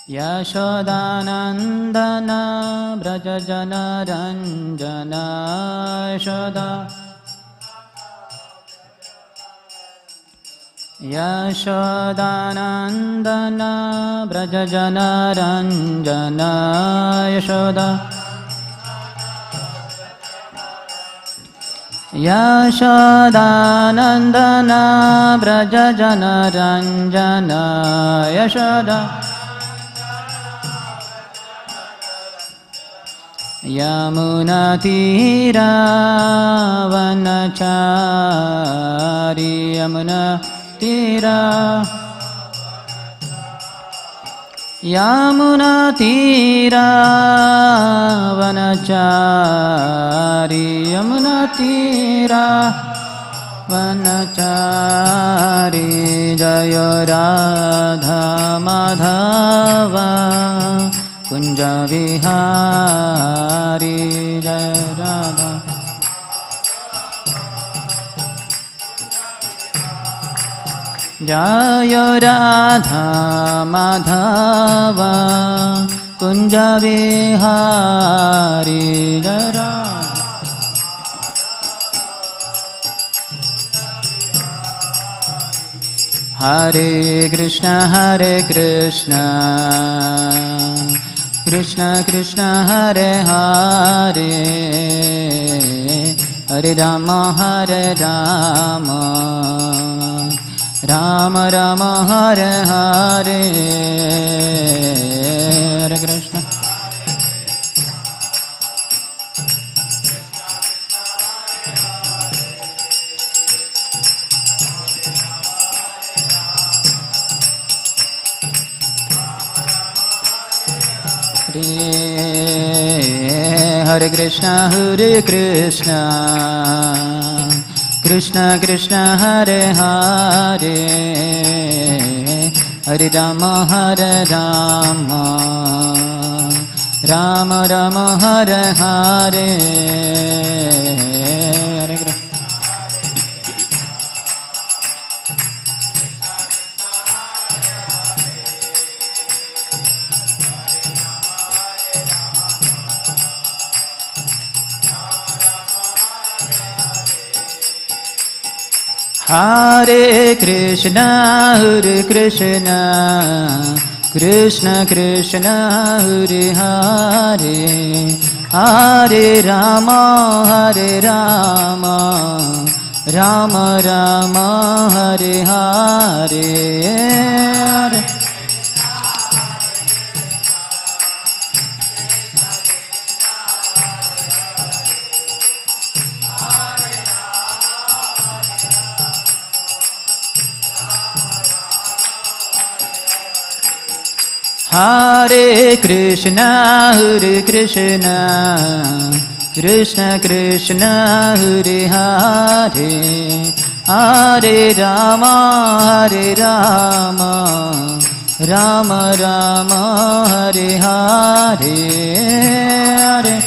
यशोदानन्दन व्रजजनरञ्जन यशोदा यशोदानन्दन व्रजजनरञ्जन यशोदा यशोदानन्दन व्रजजनरञ्जन यशोदा यमुनातीरावनचारी यमुनातीरा यमुनातीरावनचारी यमुनातीरा वनचारी जय राधा माधव कुंज विहारी जय राधा जय राधा माधव कुंज विहारी जय राधा हरे कृष्ण कृष्ण कृष्ण हरे हरे हरे राम राम राम हरे हरे हरे कृष्ण हरे कृष्ण कृष्ण कृष्ण हरे हरे हरे राम राम राम हरे हरे हरे कृष्ण हरे Krishna Krishna Krishna Hare Hare Hare Ram Ram Ram Hare Hare Hare Krishna Krishna Krishna Hare Hare Hare Ram Ram Ram Hare Hare Hare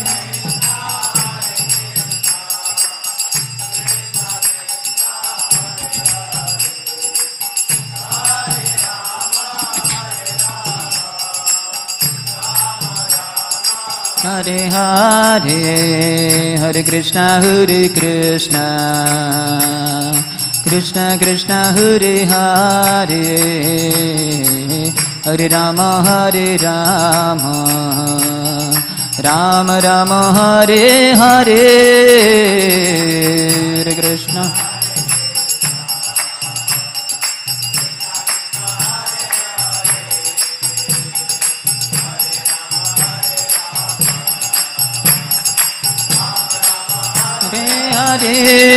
Hare Hare Hare Krishna Krishna Krishna Hare Hare Hare Ram Ram Ram Hare Hare Hare Krishna Hare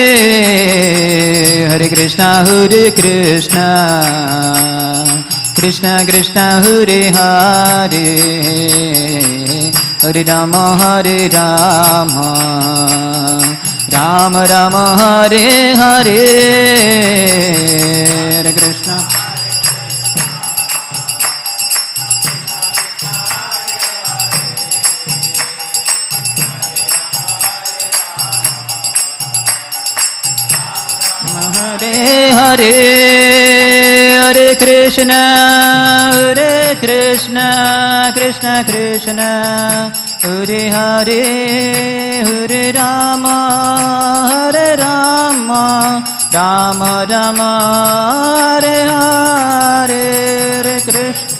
Hare Krishna Krishna Krishna Hare Hare Hare Ram Ram Ram Hare Hare Hare Krishna Hare Hare Hare Krishna Krishna Krishna Hare Hare Hare Rama Rama Rama Hare Hare Hare Krishna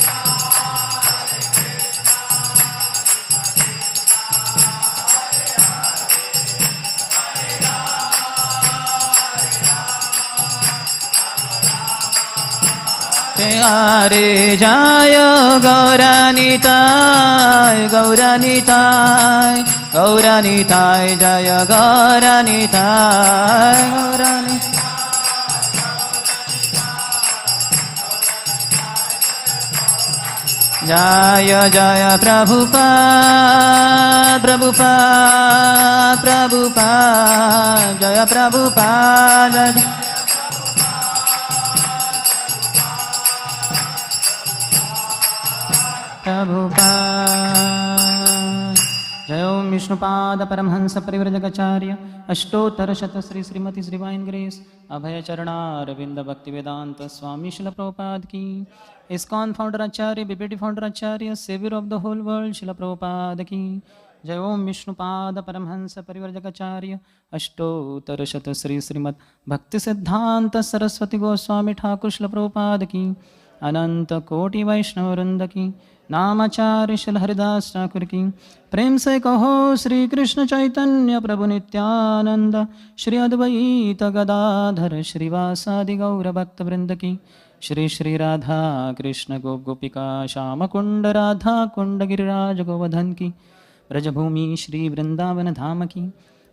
Hare Jaya Gauranitai Gauranitai Gauranitai Jaya Gauranitai Gauranitai Jaya Jaya Prabhupada Prabhupada Prabhupada Jaya Prabhupada Prabhupada Jai Om Vishnupada Paramhansa Parivrajagacharya Ashtottara Shata Sri Srimati Sri Divine Grace Abhaya Charana Ravinda Bhakti Vedanta Swami Srila Prabhupada Ki ISKCON Founder Acharya BPT Founder Acharya Savior of the whole world Srila Prabhupada Ki Jai Om Vishnupada Paramhansa Parivrajagacharya Ashtottara Shata Sri Srimati Bhakti Siddhanta Saraswati Goswami Thakur Srila Prabhupada Ki Ananta Koti Vaishnava Vrinda Ki नामाचार्य Shri Haridas Thakur की प्रेम से कहो श्री कृष्ण चैतन्य प्रभु नित्यानंद श्री अद्वैत गदाधर श्रीवासादि गौर भक्त वृंद की श्री श्री राधा कृष्ण गोपिका श्याम कुंड राधा कुंड गिरिराज गोवर्धन की ब्रजभूमि श्री वृंदावन धाम की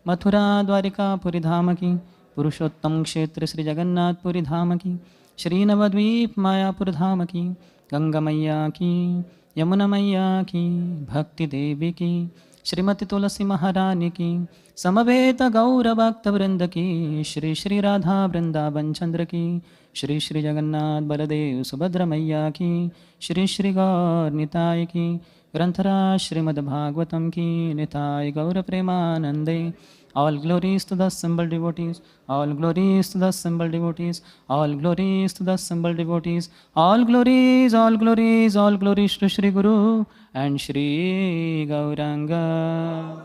मथुरा द्वारिकापुरी धाम की पुरुषोत्तम क्षेत्र श्री जगन्नाथपुरी धाम की श्री नवद्वीप मायापुर धाम की गंगा मैया की यमुना मैया की भक्ति देवी की श्रीमती तुलसी महारानी की समवेत गौर भक्त वृंद की श्री श्री राधा वृंदावन चंद्र की श्री श्री जगन्नाथ बलदेव सुभद्र मैया की श्री श्री गौर निताय की ग्रंथराज श्रीमद्भागवतम की निताय गौर प्रेमानंदे All glories to the assembled devotees, all glories to the assembled devotees, all glories to the assembled devotees, all glories, all glories, all glories to Shri Guru and Shri Gauranga.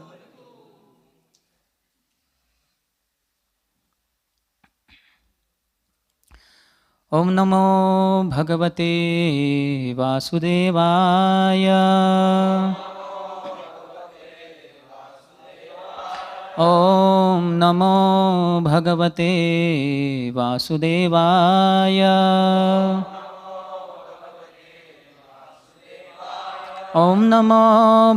Om Namo Bhagavate Vasudevaya. Om Namo Bhagavate Vasudevaya. Om Namo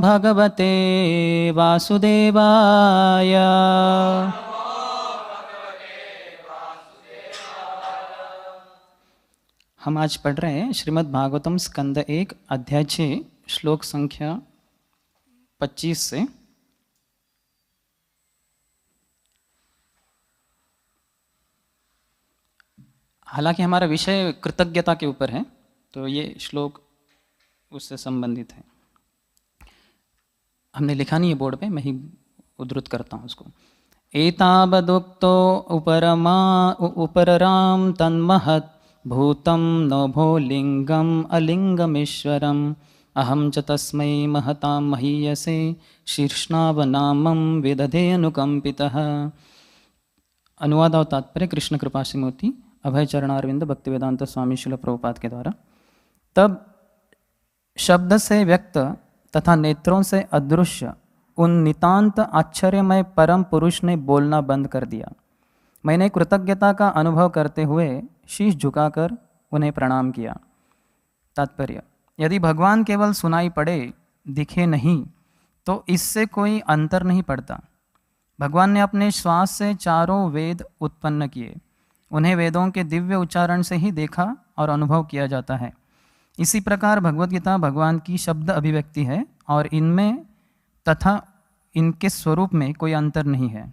Bhagavate Vasudevaya. हम आज पढ़ रहे हैं श्रीमद् भागवतम स्कंद 1 अध्याय 6 श्लोक संख्या 25 से। हालांकि हमारा विषय कृतज्ञता के ऊपर है, तो ये श्लोक उससे संबंधित है। हमने लिखा नहीं है बोर्ड पे, मैं ही उद्धृत करता हूँ उसको। एतावदुक्तो उपरराम तन्महत् भूतं नभो लिंगम अलिंगमेश्वरम अहम च तस्मै महतां महीयसे शीर्ष्णावनामं विदधे अनुकंपितः। अनुवाद और तात्पर्य कृष्ण कृपा सिमूर्ति अभय चरणारविंद भक्तिवेदांत स्वामी श्रील प्रभुपाद के द्वारा। तब शब्द से व्यक्त तथा नेत्रों से अदृश्य उन नितांत आश्चर्यमय परम पुरुष ने बोलना बंद कर दिया। मैंने कृतज्ञता का अनुभव करते हुए शीश झुकाकर उन्हें प्रणाम किया। तात्पर्य: यदि भगवान केवल सुनाई पड़े, दिखे नहीं, तो इससे कोई अंतर नहीं पड़ता। भगवान ने अपने श्वास से चारों वेद उत्पन्न किए। उन्हें वेदों के दिव्य उच्चारण से ही देखा और अनुभव किया जाता है। इसी प्रकार भगवद गीता भगवान की शब्द अभिव्यक्ति है और इनमें तथा इनके स्वरूप में कोई अंतर नहीं है।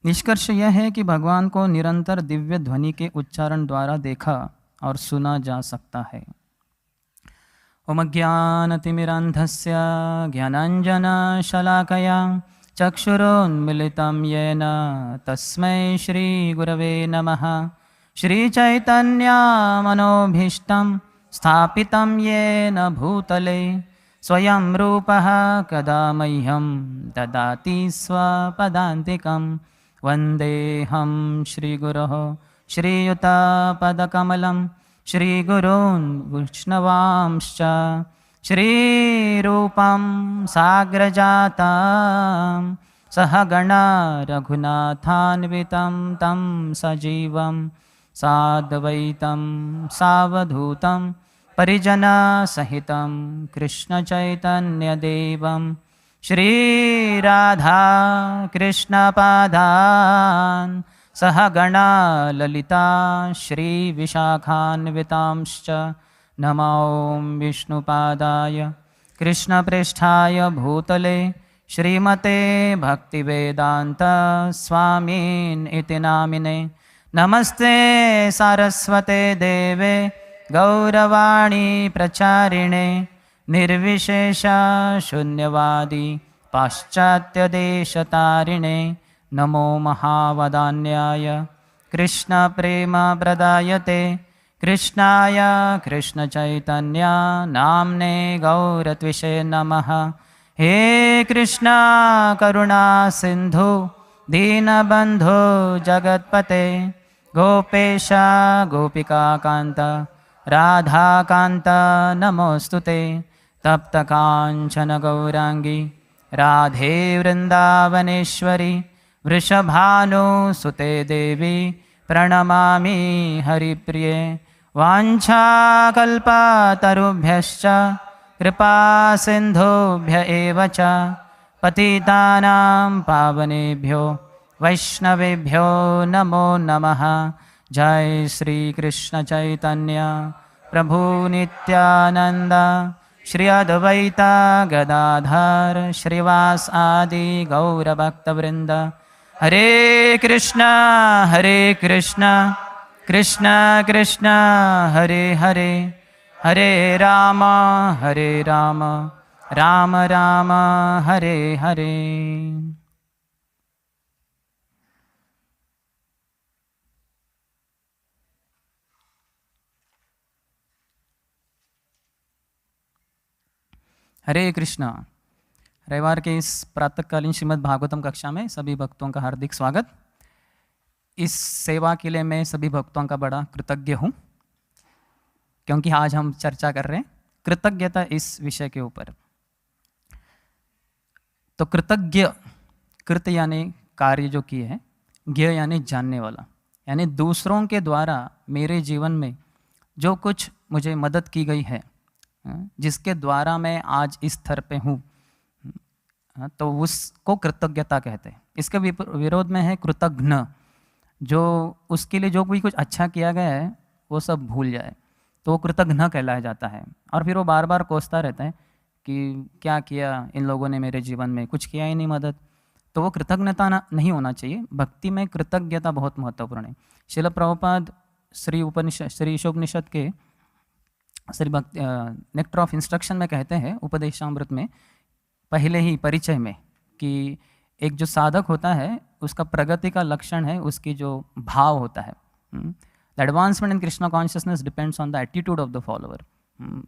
निष्कर्ष यह है कि भगवान को निरंतर दिव्य ध्वनि के उच्चारण द्वारा देखा और सुना जा सकता है। ओम ज्ञानतिमिरान्धस्य ज्ञानाञ्जनशलाकया चक्षुरुन्मीलितं येन तस्मै श्रीगुरवे नमः। श्रीचैतन्यमनोभीष्टं स्थापितं येन भूतले स्वयं रूपः कदा मह्यं ददाति स्वपदान्तिकं वन्देऽहं श्रीगुरोः श्रीयुतपदकमलं श्रीगुरून् वैष्णवांश्च श्रीरूपं साग्रजातं सहगणा रघुनाथान्वितं तं सजीवं साद्वैतं सावधूतं परिजनसहितं कृष्णचैतन्यदेवं श्रीराधा कृष्णपादान् सहगणा ललिता श्रीविशाखान्वितांश्च नमो विष्णुपादाय कृष्णप्रेष्ठाय भूतले श्रीमते भक्तिवेदान्त स्वामीन् इति नामिने नमस्ते सारस्वते देवे गौरवाणी प्रचारिणे निर्विशेष शून्यवादी पाश्चात्यदेशतारिणे नमो महावदान्याय कृष्णप्रेमप्रदायते कृष्णाय कृष्णचैतन्य नाम्ने गौरत्विषे नमः। हे कृष्णा करुणा सिन्धु दीनबन्धो जगत्पते गोपेश गोपिकान्त राधाकान्त नमोऽस्तुते तप्तकाञ्चन गौराङ्गी राधे वृन्दावनेश्वरी वृषभानुसुते देवी प्रणमामि हरिप्रिये वाञ्छाकल्पतरुभ्यश्च कृपासिन्धुभ्य एव च पतितानां पावनेभ्यो वैष्णवेभ्यो नमो नमः। जय श्री कृष्ण चैतन्य प्रभु नित्यानंद श्री अद्वैत गदाधर श्रीवास आदि गौरभक्तवृंद। हरे कृष्णा कृष्ण कृष्ण हरे हरे हरे राम राम राम हरे हरे। हरे कृष्णा। रविवार के इस प्रातःकालीन श्रीमद् भागवतम कक्षा में सभी भक्तों का हार्दिक स्वागत। इस सेवा के लिए मैं सभी भक्तों का बड़ा कृतज्ञ हूँ, क्योंकि आज हम चर्चा कर रहे हैं कृतज्ञता इस विषय के ऊपर। तो कृतज्ञ, कृत यानी कार्य जो किए हैं, ज्ञ यानी जानने वाला, यानी दूसरों के द्वारा मेरे जीवन में जो कुछ मुझे मदद की गई है, जिसके द्वारा मैं आज इस स्तर पे हूँ, तो उसको कृतज्ञता कहते हैं। इसके विरोध में है कृतघ्न, जो उसके लिए जो भी कुछ अच्छा किया गया है वो सब भूल जाए, तो वो कृतघ्न कहलाया जाता है। और फिर वो बार बार कोसता रहता है कि क्या किया इन लोगों ने मेरे जीवन में, कुछ किया ही नहीं मदद। तो वो कृतज्ञता नहीं होना चाहिए। भक्ति में कृतज्ञता बहुत महत्वपूर्ण है। श्रील प्रभुपाद श्री ईशोपनिषद के श्री भक्ति नेक्टर ऑफ इंस्ट्रक्शन में कहते हैं, उपदेशामृत में पहले ही परिचय में, कि एक जो साधक होता है उसका प्रगति का लक्षण है उसकी जो भाव होता है। The advancement in Krishna consciousness depends on the attitude of the follower.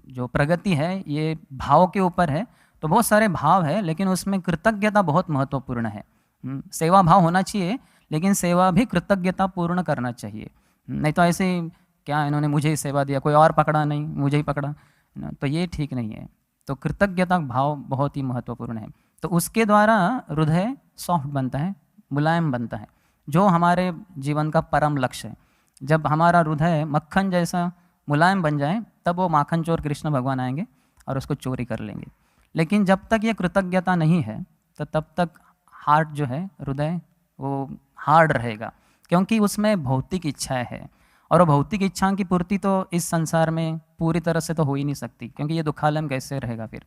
जो प्रगति है ये भाव के ऊपर है। तो बहुत सारे भाव है, लेकिन उसमें कृतज्ञता बहुत महत्वपूर्ण है। सेवा भाव होना चाहिए, लेकिन सेवा भी कृतज्ञता पूर्ण करना चाहिए। नहीं तो ऐसे क्या इन्होंने मुझे ही सेवा दिया, कोई और पकड़ा नहीं, मुझे ही पकड़ा, तो ये ठीक नहीं है। तो कृतज्ञता भाव बहुत ही महत्वपूर्ण है। तो उसके द्वारा हृदय सॉफ्ट बनता है, मुलायम बनता है, जो हमारे जीवन का परम लक्ष्य है। जब हमारा हृदय मक्खन जैसा मुलायम बन जाए, तब वो माखन चोर कृष्ण भगवान आएंगे और उसको चोरी कर लेंगे। लेकिन जब तक ये कृतज्ञता नहीं है, तो तब तक हार्ट जो है, हृदय, वो हार्ड रहेगा, क्योंकि उसमें भौतिक इच्छाएं है। और भौतिक इच्छाओं की पूर्ति तो इस संसार में पूरी तरह से तो हो ही नहीं सकती, क्योंकि ये दुखालय में कैसे रहेगा फिर।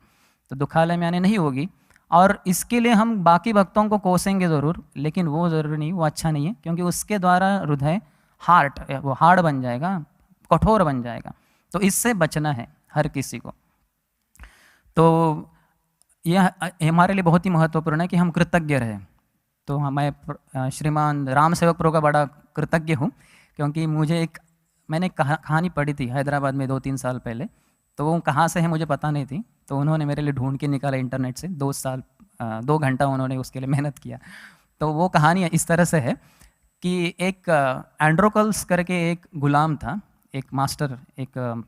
तो दुखालय में यानी नहीं होगी। और इसके लिए हम बाकी भक्तों को कोसेंगे ज़रूर, लेकिन वो ज़रूरी नहीं, वो अच्छा नहीं है, क्योंकि उसके द्वारा हृदय वो हार्ड बन जाएगा, कठोर बन जाएगा। तो इससे बचना है हर किसी को। तो यह हमारे लिए बहुत ही महत्वपूर्ण है कि हम कृतज्ञ रहें। तो मैं श्रीमान राम सेवक प्रभु का बड़ा कृतज्ञ हूँ क्योंकि मैंने कहानी पढ़ी थी हैदराबाद में 2-3 साल पहले, तो वो कहाँ से है मुझे पता नहीं थी, तो उन्होंने मेरे लिए ढूंढ के निकाला इंटरनेट से। 2 घंटा उन्होंने उसके लिए मेहनत किया। तो वो कहानी इस तरह से है कि एक एंड्रोकल्स करके एक गुलाम था, एक मास्टर, एक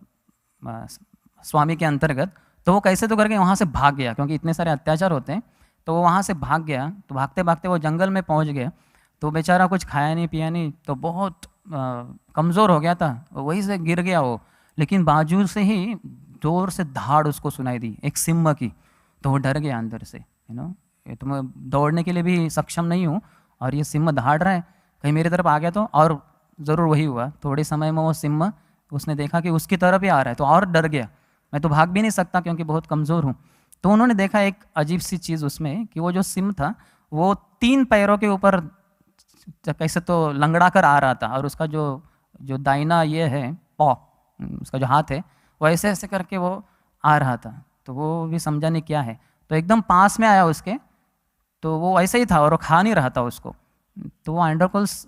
स्वामी के अंतर्गत। तो वो कैसे तो करके वहाँ से भाग गया, क्योंकि इतने सारे अत्याचार होते हैं। तो वो वहाँ से भाग गया, तो भागते भागते वो जंगल में पहुँच गया। तो बेचारा कुछ खाया नहीं पिया नहीं, तो बहुत कमज़ोर हो गया था, वहीं से गिर गया वो। लेकिन बाजू से ही जोर से दहाड़ उसको सुनाई दी, एक सिंह की। तो वो डर गया अंदर से, ये तो मैं दौड़ने के लिए भी सक्षम नहीं हूँ, और ये सिंह दहाड़ रहा है, कहीं मेरी तरफ आ गया तो। और ज़रूर वही हुआ, थोड़े समय में वो सिंह, उसने देखा कि उसकी तरफ ही आ रहा है, तो और डर गया। मैं तो भाग भी नहीं सकता क्योंकि बहुत कमज़ोर हूँ। तो उन्होंने देखा एक अजीब सी चीज़ उसमें, कि वो जो सिंह था वो 3 पैरों के ऊपर कैसे तो लंगड़ा कर आ रहा था, और उसका जो दाहिना ये है पॉ, उसका जो हाथ है, वो ऐसे ऐसे करके वो आ रहा था। तो वो भी समझा नहीं क्या है, तो एकदम पास में आया उसके, तो वो ऐसे ही था और वो खा नहीं रहा था उसको। तो वो एंड्रोकल्स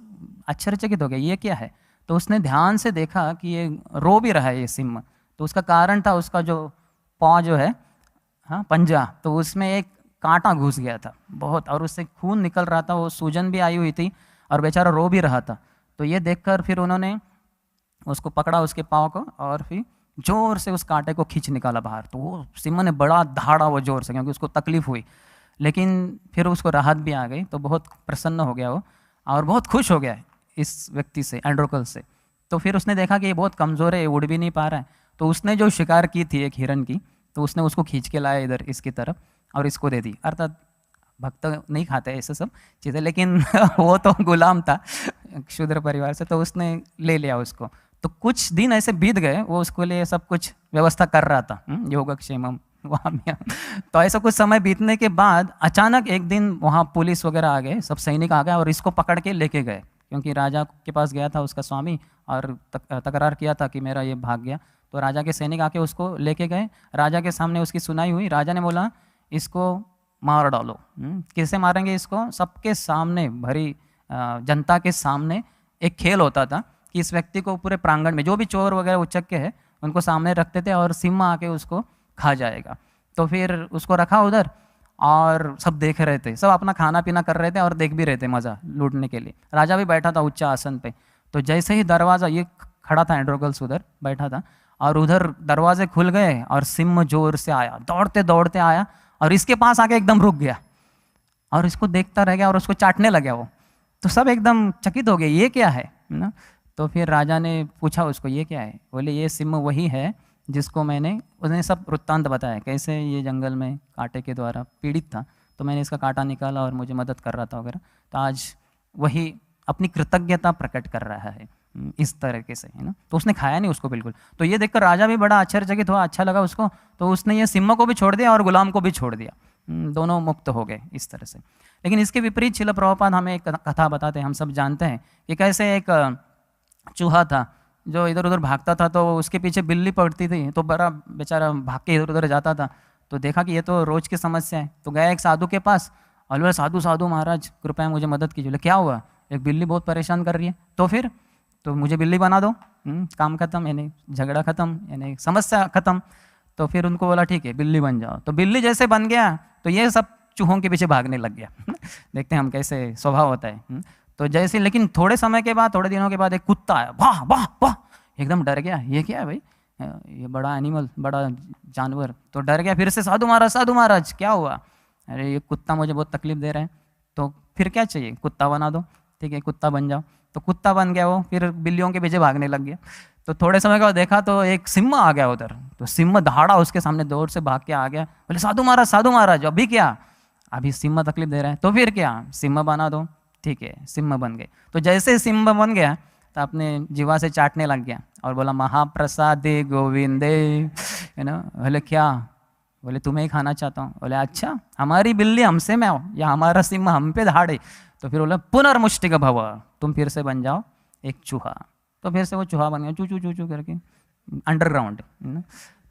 आश्चर्यचकित हो गया, ये क्या है। तो उसने ध्यान से देखा कि ये रो भी रहा है ये सिंह। तो उसका कारण था उसका जो पॉ जो है, हाँ पंजा, तो उसमें एक कांटा घुस गया था बहुत, और उससे खून निकल रहा था, वो सूजन भी आई हुई थी, और बेचारा रो भी रहा था। तो ये देखकर फिर उन्होंने उसको पकड़ा, उसके पाँव को, और फिर जोर से उस कांटे को खींच निकाला बाहर। तो वो सिंह ने बड़ा दहाड़ा वो जोर से, क्योंकि उसको तकलीफ हुई। लेकिन फिर उसको राहत भी आ गई, तो बहुत प्रसन्न हो गया वो, और बहुत खुश हो गया इस व्यक्ति से, एंड्रोकल्स से। तो फिर उसने देखा कि ये बहुत कमज़ोर है, उड़ भी नहीं पा रहा है। तो उसने जो शिकार की थी एक हिरन की, तो उसने उसको खींच के लाया इधर इसकी तरफ, और इसको दे दी। अर्थात भक्त नहीं खाते ऐसे सब चीज़ें, लेकिन वो तो गुलाम था शूद्र परिवार से, तो उसने ले लिया उसको। तो कुछ दिन ऐसे बीत गए, वो उसके लिए सब कुछ व्यवस्था कर रहा था, योगक्षेमम वहाँ में। तो ऐसा कुछ समय बीतने के बाद अचानक एक दिन वहाँ पुलिस वगैरह आ गए, सब सैनिक आ गए, और इसको पकड़ के लेके गए, क्योंकि राजा के पास गया था उसका स्वामी, और तकरार किया था कि मेरा ये भाग गया। तो राजा के सैनिक आके उसको लेके गए, राजा के सामने उसकी सुनाई हुई। राजा ने बोला इसको मार डालो। किससे मारेंगे इसको? सबके सामने, भरी जनता के सामने एक खेल होता था कि इस व्यक्ति को पूरे प्रांगण में, जो भी चोर वगैरह उचक के है, उनको सामने रखते थे, और सिंह आके उसको खा जाएगा। तो फिर उसको रखा उधर, और सब देख रहे थे, सब अपना खाना पीना कर रहे थे, और देख भी रहे थे मज़ा लूटने के लिए। राजा भी बैठा था उच्च आसन पे। तो जैसे ही दरवाज़ा, ये खड़ा था एंड्रोकल्स उधर बैठा था, और उधर दरवाजे खुल गए, और सिंह जोर से आया, दौड़ते दौड़ते आया, और इसके पास आके एकदम रुक गया, और इसको देखता रह गया, और उसको चाटने लगा वो। तो सब एकदम चकित हो गए, ये क्या है ना। तो फिर राजा ने पूछा उसको, ये क्या है? बोले ये सिंह वही है जिसको उसने सब वृत्तांत बताया, कैसे ये जंगल में कांटे के द्वारा पीड़ित था, तो मैंने इसका कांटा निकाला और मुझे मदद कर रहा था वगैरह। तो आज वही अपनी कृतज्ञता प्रकट कर रहा है इस तरीके से, है ना। तो उसने खाया नहीं उसको बिल्कुल। तो ये देखकर राजा भी बड़ा आश्चर्यचकित हुआ, अच्छा लगा उसको। तो उसने ये सिंह को भी छोड़ दिया और गुलाम को भी छोड़ दिया, दोनों मुक्त हो गए इस तरह से। लेकिन इसके विपरीत श्रील प्रभुपाद हमें एक कथा बताते हैं। हम सब जानते हैं कि कैसे एक चूहा था जो इधर उधर भागता था, तो उसके पीछे बिल्ली पड़ती थी, तो बड़ा बेचारा भाग के इधर उधर जाता था। तो देखा कि ये तो रोज़ की समस्या है, तो गया एक साधु के पास, और बोला साधु साधु महाराज कृपया मुझे मदद कीजिए। बोले क्या हुआ? एक बिल्ली बहुत परेशान कर रही है। तो फिर तो मुझे बिल्ली बना दो, काम खत्म, यानी झगड़ा खत्म, यानी समस्या खत्म। तो फिर उनको बोला ठीक है बिल्ली बन जाओ। तो बिल्ली जैसे बन गया, तो ये सब चूहों के पीछे भागने लग गया। देखते हैं हम कैसे स्वभाव होता है। तो जैसे, लेकिन थोड़े समय के बाद, थोड़े दिनों के बाद एक कुत्ता आया, वाह वाह वाह, एकदम डर गया, ये क्या है भाई, ये बड़ा एनिमल, बड़ा जानवर। तो डर गया, फिर से साधु महाराज क्या हुआ? अरे ये कुत्ता मुझे बहुत तकलीफ दे रहा है। तो फिर क्या चाहिए? कुत्ता बना दो। ठीक है कुत्ता बन जाओ। तो कुत्ता बन गया वो, फिर बिल्लियों के पीछे भागने लग गया। तो थोड़े समय के बाद देखा तो एक सिंह आ गया उधर। तो सिंह दहाड़ा उसके सामने, दौड़ से भाग के आ गया। बोले साधु महाराज अभी क्या? अभी सिंह तकलीफ दे रहा है। तो फिर क्या? सिंह बना दो। ठीक है सिंह बन गए। तो जैसे सिंह बन गया, तो अपने जीवा से चाटने लग गया और बोला महाप्रसादे गोविंदे, है ना। बोले क्या? बोले तुम्हें ही खाना चाहता हूँ। बोले अच्छा, हमारी बिल्ली हमसे में आओ या हमारा सिंह हम पे दहाड़े। तो फिर बोला पुनर्मुष्टिक भव, तुम फिर से बन जाओ एक चूहा। तो फिर से वो चूहा बन गया, चू चू चू चू करके अंडरग्राउंड।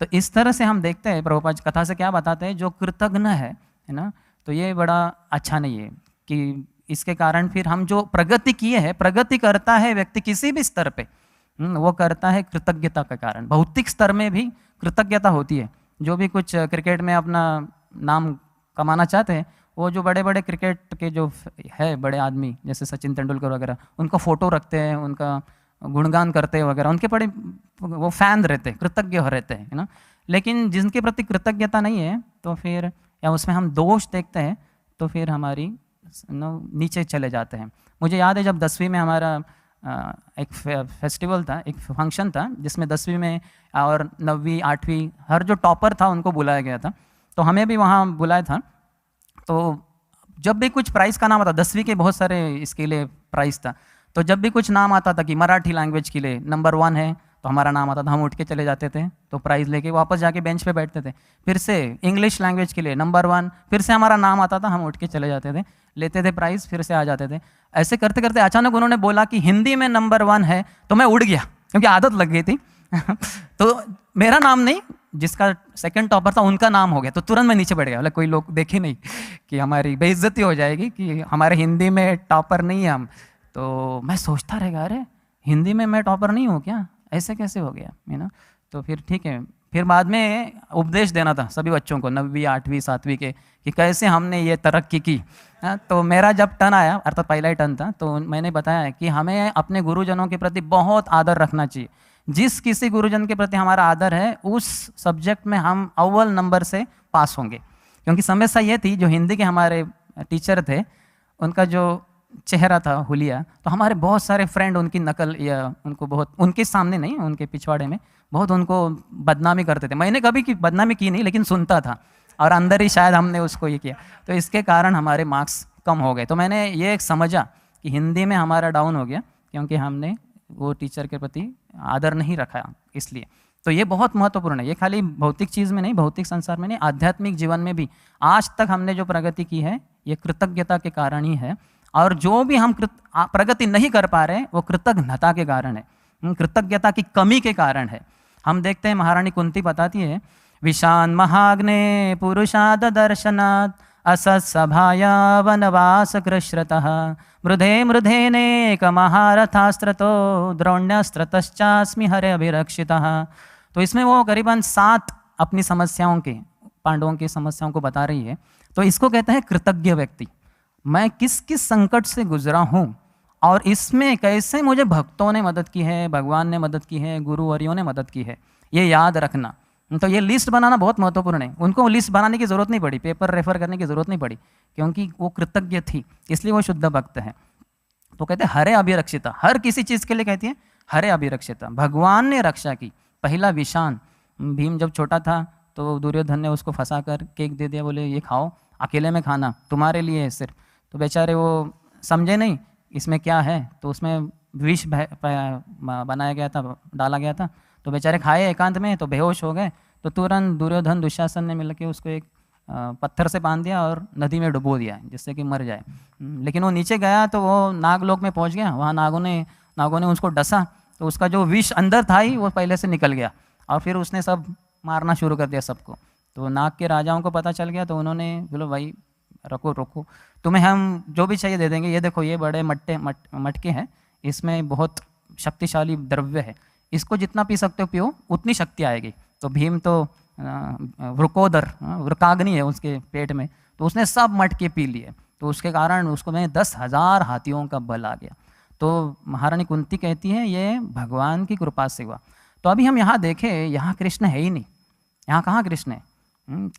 तो इस तरह से हम देखते हैं प्रभुपाद कथा से क्या बताते हैं, जो कृतज्ञ है ना, तो ये बड़ा अच्छा नहीं है कि इसके कारण फिर हम जो प्रगति किए हैं, प्रगति करता है व्यक्ति किसी भी स्तर पे, वो करता है कृतज्ञता के कारण। भौतिक स्तर में भी कृतज्ञता होती है। जो भी कुछ क्रिकेट में अपना नाम कमाना चाहते हैं, वो जो बड़े बड़े क्रिकेट के जो है बड़े आदमी जैसे सचिन तेंदुलकर वगैरह, उनका फोटो रखते हैं, उनका गुणगान करते हैं वगैरह, उनके बड़े वो फैन रहते हैं, कृतज्ञ हो रहते हैं, है ना। लेकिन जिनके प्रति कृतज्ञता नहीं है तो फिर, या उसमें हम दोष देखते हैं तो फिर हमारी नीचे चले जाते हैं। मुझे याद है जब 10वीं में हमारा एक फेस्टिवल था, एक फंक्शन था, जिसमें 10वीं में और 9वीं 8वीं हर जो टॉपर था उनको बुलाया गया था, तो हमें भी वहाँ बुलाया था। तो जब भी कुछ प्राइज़ का नाम आता, 10वीं के बहुत सारे इसके लिए प्राइज़ था, तो जब भी कुछ नाम आता था कि मराठी लैंग्वेज के लिए नंबर 1 है, तो हमारा नाम आता था, हम उठ के चले जाते थे, तो प्राइज़ लेके वापस जाके बेंच पे बैठते थे। फिर से इंग्लिश लैंग्वेज के लिए नंबर 1, फिर से हमारा नाम आता था, हम उठ के चले जाते थे, लेते थे प्राइज़, फिर से आ जाते थे। ऐसे करते करते अचानक उन्होंने बोला कि हिंदी में नंबर 1 है, तो मैं उड़ गया क्योंकि आदत लग गई थी तो मेरा नाम नहीं, जिसका सेकंड टॉपर था उनका नाम हो गया, तो तुरंत मैं नीचे बैठ गया। मतलब कोई लोग देखे नहीं कि हमारी बेइज्जती हो जाएगी कि हमारे हिंदी में टॉपर नहीं है हम। तो मैं सोचता रहेगा, अरे हिंदी में मैं टॉपर नहीं हूँ क्या, ऐसे कैसे हो गया, है ना। तो फिर ठीक है, फिर बाद में उपदेश देना था सभी बच्चों को 9वीं 8वीं 7वीं के कि कैसे हमने ये तरक्की की। तो मेरा जब टर्न आया, अर्थात पहला ही टर्न था, तो मैंने बताया कि हमें अपने गुरुजनों के प्रति बहुत आदर रखना चाहिए। जिस किसी गुरुजन के प्रति हमारा आदर है, उस सब्जेक्ट में हम अव्वल नंबर से पास होंगे। क्योंकि समस्या ये थी, जो हिंदी के हमारे टीचर थे, उनका जो चेहरा था हुलिया, तो हमारे बहुत सारे फ्रेंड उनकी नकल, या उनको बहुत, उनके सामने नहीं, उनके पिछवाड़े में बहुत उनको बदनामी करते थे। मैंने कभी की बदनामी की नहीं, लेकिन सुनता था, और अंदर ही शायद हमने उसको ये किया, तो इसके कारण हमारे मार्क्स कम हो गए। तो मैंने ये एक समझा कि हिंदी में हमारा डाउन हो गया क्योंकि हमने वो टीचर के प्रति आदर नहीं रखा, इसलिए। तो ये बहुत महत्वपूर्ण है। ये खाली भौतिक चीज़ में नहीं, भौतिक संसार में नहीं, आध्यात्मिक जीवन में भी आज तक हमने जो प्रगति की है, ये कृतज्ञता के कारण ही है। और जो भी हम प्रगति नहीं कर पा रहे, वो कृतज्ञता के कारण है, कृतज्ञता की कमी के कारण है। हम देखते हैं महारानी कुंती बताती है, विशान महाग्ने पुरुषाद दर्शनात् असत्सभाया वनवास कृश्रतः मृधे मृधेनेक महारथास्त्रतो द्रोण्यस्त्रतश्चास्मि हरे अभिरक्षितः। तो इसमें वो करीबन 7 अपनी समस्याओं के, पांडवों की समस्याओं को बता रही है। तो इसको कहते हैं कृतज्ञ व्यक्ति। मैं किस किस संकट से गुजरा हूँ और इसमें कैसे मुझे भक्तों ने मदद की है, भगवान ने मदद की है, गुरुवर्यों ने मदद की है, ये याद रखना। तो ये लिस्ट बनाना बहुत महत्वपूर्ण है। उनको लिस्ट बनाने की ज़रूरत नहीं पड़ी, पेपर रेफर करने की ज़रूरत नहीं पड़ी, क्योंकि वो कृतज्ञ थी, इसलिए वो शुद्ध भक्त है। तो कहते हैं हरे अभिरक्षिता, हर किसी चीज़ के लिए कहती है हरे अभिरक्षिता, भगवान ने रक्षा की। पहला विशान, भीम जब छोटा था तो दुर्योधन ने उसको फंसा कर केक दे दिया, बोले ये खाओ, अकेले में खाना, तुम्हारे लिए है सिर्फ। तो बेचारे वो समझे नहीं इसमें क्या है, तो उसमें विष बनाया गया था, डाला गया था, तो बेचारे खाए एकांत में, तो बेहोश हो गए। तो तुरंत दुर्योधन दुशासन ने मिलकर उसको एक पत्थर से बांध दिया और नदी में डुबो दिया, जिससे कि मर जाए। लेकिन वो नीचे गया तो वो नागलोक में पहुंच गया, वहाँ नागों ने उसको डसा, तो उसका जो विष अंदर था ही वो पहले से निकल गया, और फिर उसने सब मारना शुरू कर दिया सबको। तो नाग के राजाओं को पता चल गया, तो उन्होंने बोलो भाई रोको, तुम्हें हम जो भी चाहिए दे देंगे, ये देखो ये बड़े मटके हैं, इसमें बहुत शक्तिशाली द्रव्य है, इसको जितना पी सकते हो पियो, उतनी शक्ति आएगी। तो भीम तो वृकोदर, वृकाग्नि है उसके पेट में, तो उसने सब मटके पी लिए, तो उसके कारण उसको में 10,000 हाथियों का बल आ गया। तो महारानी कुंती कहती है ये भगवान की कृपा से हुआ। तो अभी हम यहाँ देखें, यहाँ कृष्ण है ही नहीं, यहाँ कहाँ कृष्ण है?